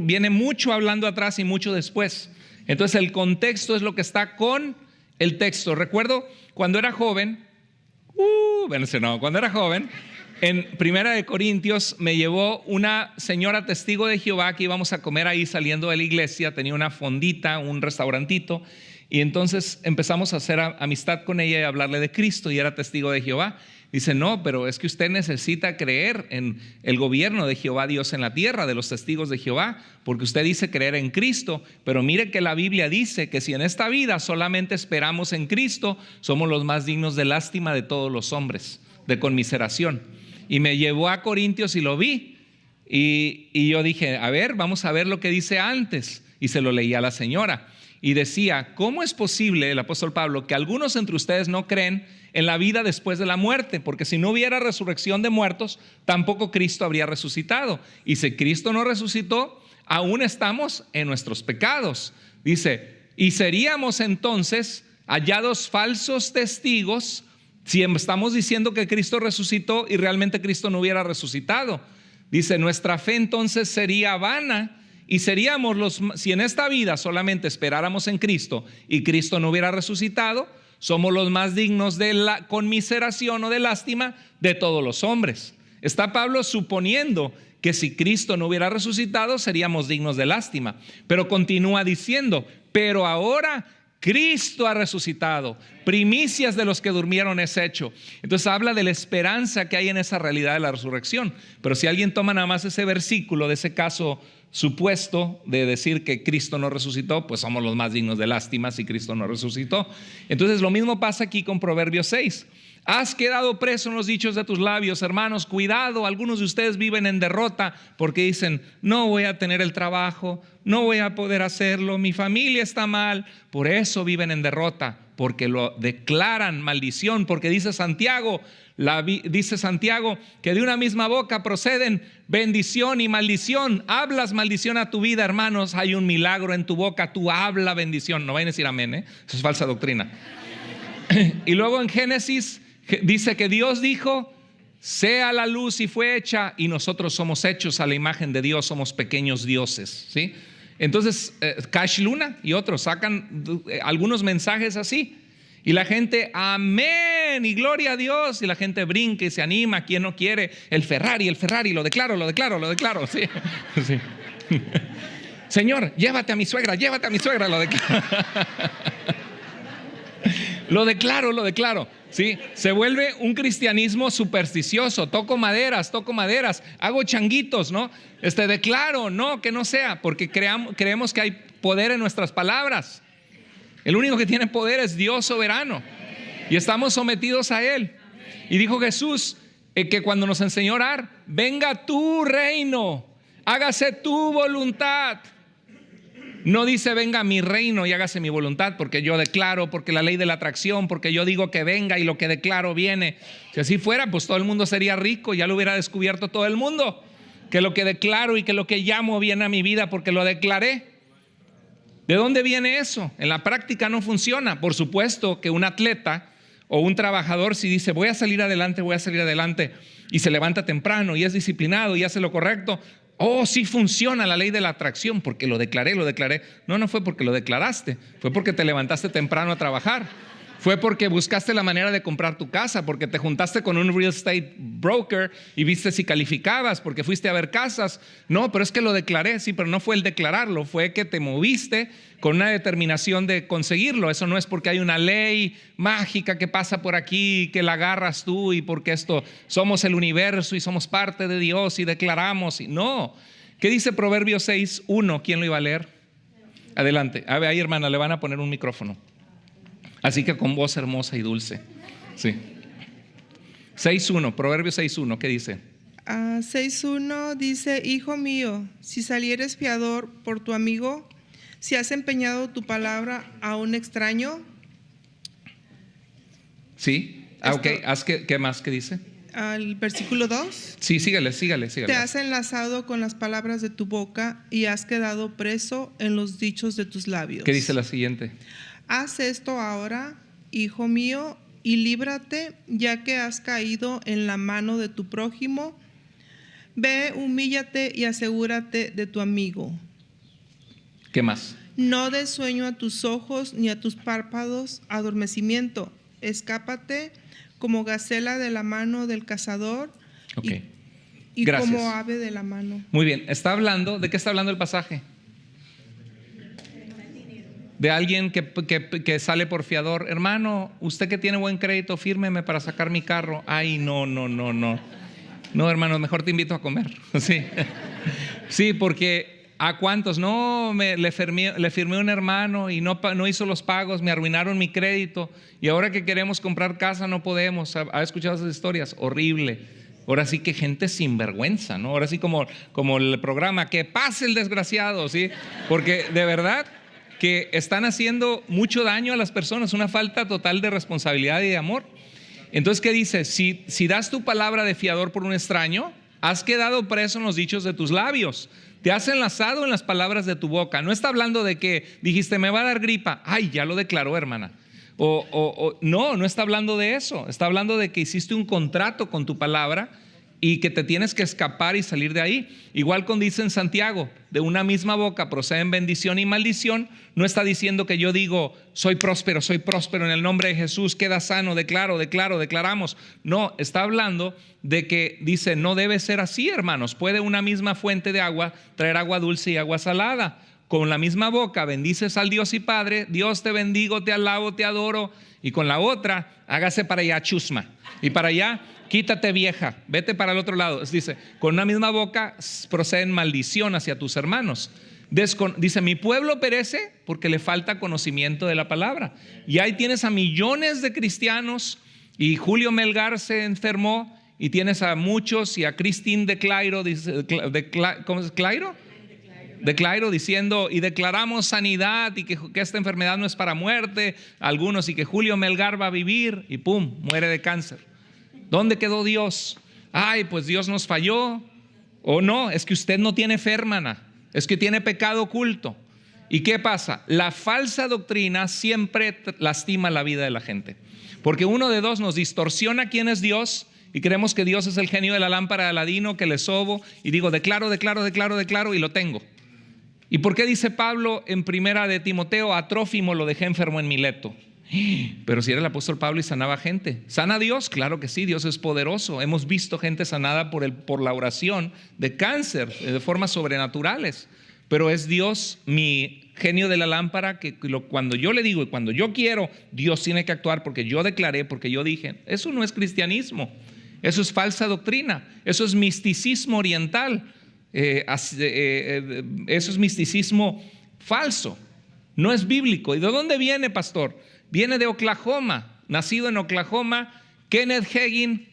viene mucho hablando atrás y mucho después. Entonces el contexto es lo que está con el texto. Recuerdo cuando era joven, en Primera de Corintios me llevó una señora testigo de Jehová que íbamos a comer ahí saliendo de la iglesia. Tenía una fondita, un restaurantito, y entonces empezamos a hacer amistad con ella y a hablarle de Cristo, y era testigo de Jehová. Dice, no, pero es que usted necesita creer en el gobierno de Jehová Dios en la tierra, de los testigos de Jehová, porque usted dice creer en Cristo, pero mire que la Biblia dice que si en esta vida solamente esperamos en Cristo, somos los más dignos de lástima de todos los hombres, de conmiseración. Y me llevó a Corintios y lo vi, y yo dije, a ver, vamos a ver lo que dice antes, y se lo leí a la señora. y decía: ¿cómo es posible, el apóstol Pablo, que algunos entre ustedes no creen en la vida después de la muerte? Porque si no hubiera resurrección de muertos, tampoco Cristo habría resucitado. Y si Cristo no resucitó, aún estamos en nuestros pecados. Dice: y seríamos entonces hallados falsos testigos si estamos diciendo que Cristo resucitó y realmente Cristo no hubiera resucitado. Dice: nuestra fe entonces sería vana y seríamos si en esta vida solamente esperáramos en Cristo y Cristo no hubiera resucitado, somos los más dignos de la conmiseración o de lástima de todos los hombres. Está Pablo suponiendo que si Cristo no hubiera resucitado seríamos dignos de lástima, pero continúa diciendo: pero ahora Cristo ha resucitado, primicias de los que durmieron es hecho. Entonces habla de la esperanza que hay en esa realidad de la resurrección. Pero si alguien toma nada más ese versículo de ese caso supuesto de decir que Cristo no resucitó, pues somos los más dignos de lástima si Cristo no resucitó. Entonces lo mismo pasa aquí con Proverbios 6. Has quedado preso en los dichos de tus labios. Hermanos, cuidado, algunos de ustedes viven en derrota porque dicen: no voy a tener el trabajo, no voy a poder hacerlo, mi familia está mal. Por eso viven en derrota, porque lo declaran maldición. Porque dice Santiago que de una misma boca proceden bendición y maldición. Hablas maldición a tu vida, hermanos, hay un milagro en tu boca, tú habla bendición. No vayan a decir amén, Eso es falsa doctrina. Y luego en Génesis dice que Dios dijo: sea la luz, y fue hecha, y nosotros somos hechos a la imagen de Dios, somos pequeños dioses, ¿sí? Entonces Cash Luna y otros sacan algunos mensajes así, y la gente: amén y gloria a Dios, y la gente brinca y se anima. ¿Quién no quiere el Ferrari? Lo declaro, ¿sí? Sí. Señor, llévate a mi suegra, lo declaro. Lo declaro, ¿sí? Se vuelve un cristianismo supersticioso. Toco maderas, hago changuitos, ¿no? Declaro, no, que no sea, porque creemos que hay poder en nuestras palabras. El único que tiene poder es Dios soberano, y estamos sometidos a Él. Y dijo Jesús que cuando nos enseñó a orar: venga tu reino, hágase tu voluntad. No dice: venga mi reino y hágase mi voluntad, porque yo declaro, porque la ley de la atracción, porque yo digo que venga y lo que declaro viene. Si así fuera, pues todo el mundo sería rico, ya lo hubiera descubierto todo el mundo, que lo que declaro y que lo que llamo viene a mi vida porque lo declaré. ¿De dónde viene eso? En la práctica no funciona. Por supuesto que un atleta o un trabajador, si dice: voy a salir adelante, y se levanta temprano y es disciplinado y hace lo correcto, sí funciona la ley de la atracción porque lo declaré. No fue porque lo declaraste, fue porque te levantaste temprano a trabajar, fue porque buscaste la manera de comprar tu casa, porque te juntaste con un real estate broker y viste si calificabas, porque fuiste a ver casas. No, pero es que lo declaré. Sí, pero no fue el declararlo, fue que te moviste con una determinación de conseguirlo. Eso no es porque hay una ley mágica que pasa por aquí, que la agarras tú, y porque somos el universo y somos parte de Dios y declaramos. No. ¿Qué dice Proverbios 6:1? ¿Quién lo iba a leer? Adelante. A ver, ahí, hermana, le van a poner un micrófono, así que con voz hermosa y dulce. Sí. 6:1, Proverbios 6:1, ¿qué dice? 6:1 dice: hijo mío, si salieres fiador por tu amigo, si has empeñado tu palabra a un extraño. Sí, ok. ¿Qué más? ¿Qué dice? Al versículo 2. Sí, sígale. Te has enlazado con las palabras de tu boca y has quedado preso en los dichos de tus labios. ¿Qué dice la siguiente? Haz esto ahora, hijo mío, y líbrate, ya que has caído en la mano de tu prójimo. Ve, humíllate y asegúrate de tu amigo. ¿Qué más? No des sueño a tus ojos ni a tus párpados adormecimiento. Escápate como gacela de la mano del cazador, okay, y como ave de la mano. Muy bien. ¿De qué está hablando el pasaje? De alguien que sale por fiador. Hermano, usted que tiene buen crédito, fírmeme para sacar mi carro. Ay, no. No, hermano, mejor te invito a comer. Sí, porque ¿a cuántos? No, le firmé a un hermano y no hizo los pagos, me arruinaron mi crédito, y ahora que queremos comprar casa no podemos. ¿Ha escuchado esas historias? Horrible. Ahora sí que gente sinvergüenza, ¿no? Ahora sí como el programa, que pase el desgraciado, ¿sí? Porque de verdad que están haciendo mucho daño a las personas, una falta total de responsabilidad y de amor. Entonces, ¿qué dice? Si das tu palabra de fiador por un extraño, has quedado preso en los dichos de tus labios. Te has enlazado en las palabras de tu boca. No está hablando de que dijiste, me va a dar gripa. Ay, ya lo declaró, hermana. No está hablando de eso. Está hablando de que hiciste un contrato con tu palabra y que te tienes que escapar y salir de ahí. Igual como dice en Santiago, de una misma boca proceden bendición y maldición. No está diciendo que yo digo, soy próspero en el nombre de Jesús, queda sano, declaramos. No, está hablando de que dice, no debe ser así, hermanos. Puede una misma fuente de agua traer agua dulce y agua salada. Con la misma boca bendices al Dios y Padre, Dios te bendigo, te alabo, te adoro. Y con la otra, hágase para allá chusma. Y para allá, quítate vieja, vete para el otro lado. Dice, con una misma boca proceden maldición hacia tus hermanos. Dice, mi pueblo perece porque le falta conocimiento de la palabra. Y ahí tienes a millones de cristianos, y Julio Melgar se enfermó, y tienes a muchos, y a Christine de Clairo, ¿cómo es Clairo? De Clairo diciendo, y declaramos sanidad, y que esta enfermedad no es para muerte, algunos, y que Julio Melgar va a vivir, y pum, muere de cáncer. ¿Dónde quedó Dios? Ay, pues Dios nos falló. O no, es que usted no tiene fe, hermana. Es que tiene pecado oculto. ¿Y qué pasa? La falsa doctrina siempre lastima la vida de la gente. Porque uno de dos nos distorsiona quién es Dios, y creemos que Dios es el genio de la lámpara de Aladino que le sobo y digo, declaro y lo tengo. ¿Y por qué dice Pablo en primera de Timoteo, a Trófimo lo dejé enfermo en Mileto? Pero si era el apóstol Pablo y sanaba gente. ¿Sana Dios? Claro que sí, Dios es poderoso. Hemos visto gente sanada por la oración de cáncer de formas sobrenaturales. Pero es Dios mi genio de la lámpara que cuando yo le digo y cuando yo quiero, Dios tiene que actuar porque yo declaré, porque yo dije. Eso no es cristianismo. Eso es falsa doctrina. Eso es misticismo oriental. Eso es misticismo falso. No es bíblico. ¿Y de dónde viene, pastor? Viene de Oklahoma, nacido en Oklahoma, Kenneth Hagin,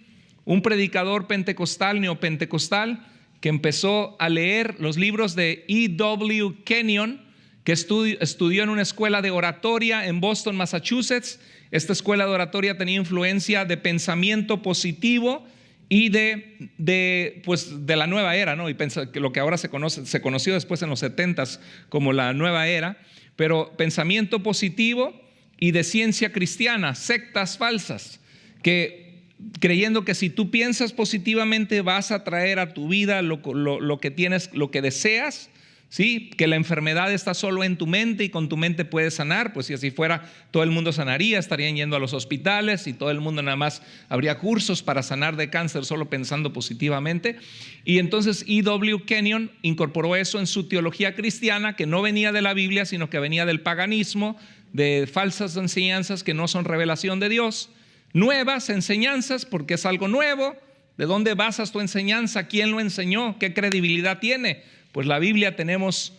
un predicador pentecostal, neopentecostal, que empezó a leer los libros de E.W. Kenyon, que estudió en una escuela de oratoria en Boston, Massachusetts. Esta escuela de oratoria tenía influencia de pensamiento positivo y de la nueva era, ¿no? Y lo que ahora se conoció después en los 70s como la nueva era, pero pensamiento positivo y de ciencia cristiana, sectas falsas, que creyendo que si tú piensas positivamente vas a traer a tu vida lo que tienes, lo que deseas, ¿sí? Que la enfermedad está solo en tu mente y con tu mente puedes sanar. Pues si así fuera, todo el mundo sanaría, estarían yendo a los hospitales y todo el mundo nada más habría cursos para sanar de cáncer solo pensando positivamente. Y entonces E.W. Kenyon incorporó eso en su teología cristiana, que no venía de la Biblia, sino que venía del paganismo, de falsas enseñanzas que no son revelación de Dios, nuevas enseñanzas porque es algo nuevo. ¿De dónde basas tu enseñanza? ¿Quién lo enseñó? ¿Qué credibilidad tiene? Pues la Biblia tenemos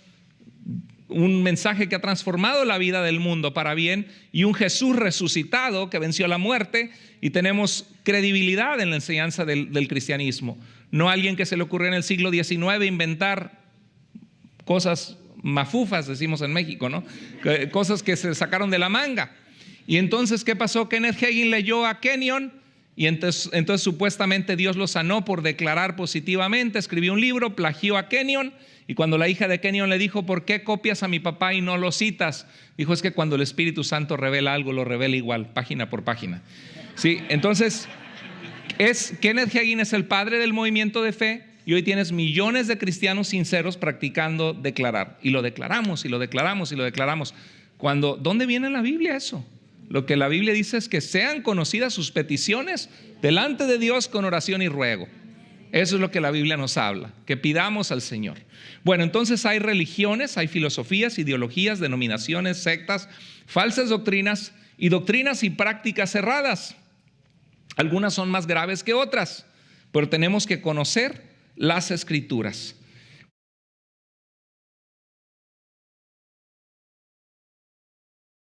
un mensaje que ha transformado la vida del mundo para bien y un Jesús resucitado que venció la muerte, y tenemos credibilidad en la enseñanza del cristianismo. No alguien que se le ocurrió en el siglo XIX inventar cosas mafufas, decimos en México, ¿no? Cosas que se sacaron de la manga. Y entonces, ¿qué pasó? Kenneth Hagin leyó a Kenyon y entonces supuestamente Dios lo sanó por declarar positivamente. Escribió un libro, plagió a Kenyon, y cuando la hija de Kenyon le dijo, ¿por qué copias a mi papá y no lo citas? Dijo, es que cuando el Espíritu Santo revela algo, lo revela igual, página por página. Sí, entonces, Kenneth Hagin es el padre del movimiento de fe. Y hoy tienes millones de cristianos sinceros practicando declarar. Y lo declaramos, y lo declaramos, y lo declaramos. ¿Dónde viene en la Biblia eso? Lo que la Biblia dice es que sean conocidas sus peticiones delante de Dios con oración y ruego. Eso es lo que la Biblia nos habla, que pidamos al Señor. Bueno, entonces hay religiones, hay filosofías, ideologías, denominaciones, sectas, falsas doctrinas y prácticas cerradas. Algunas son más graves que otras, pero tenemos que conocer las Escrituras.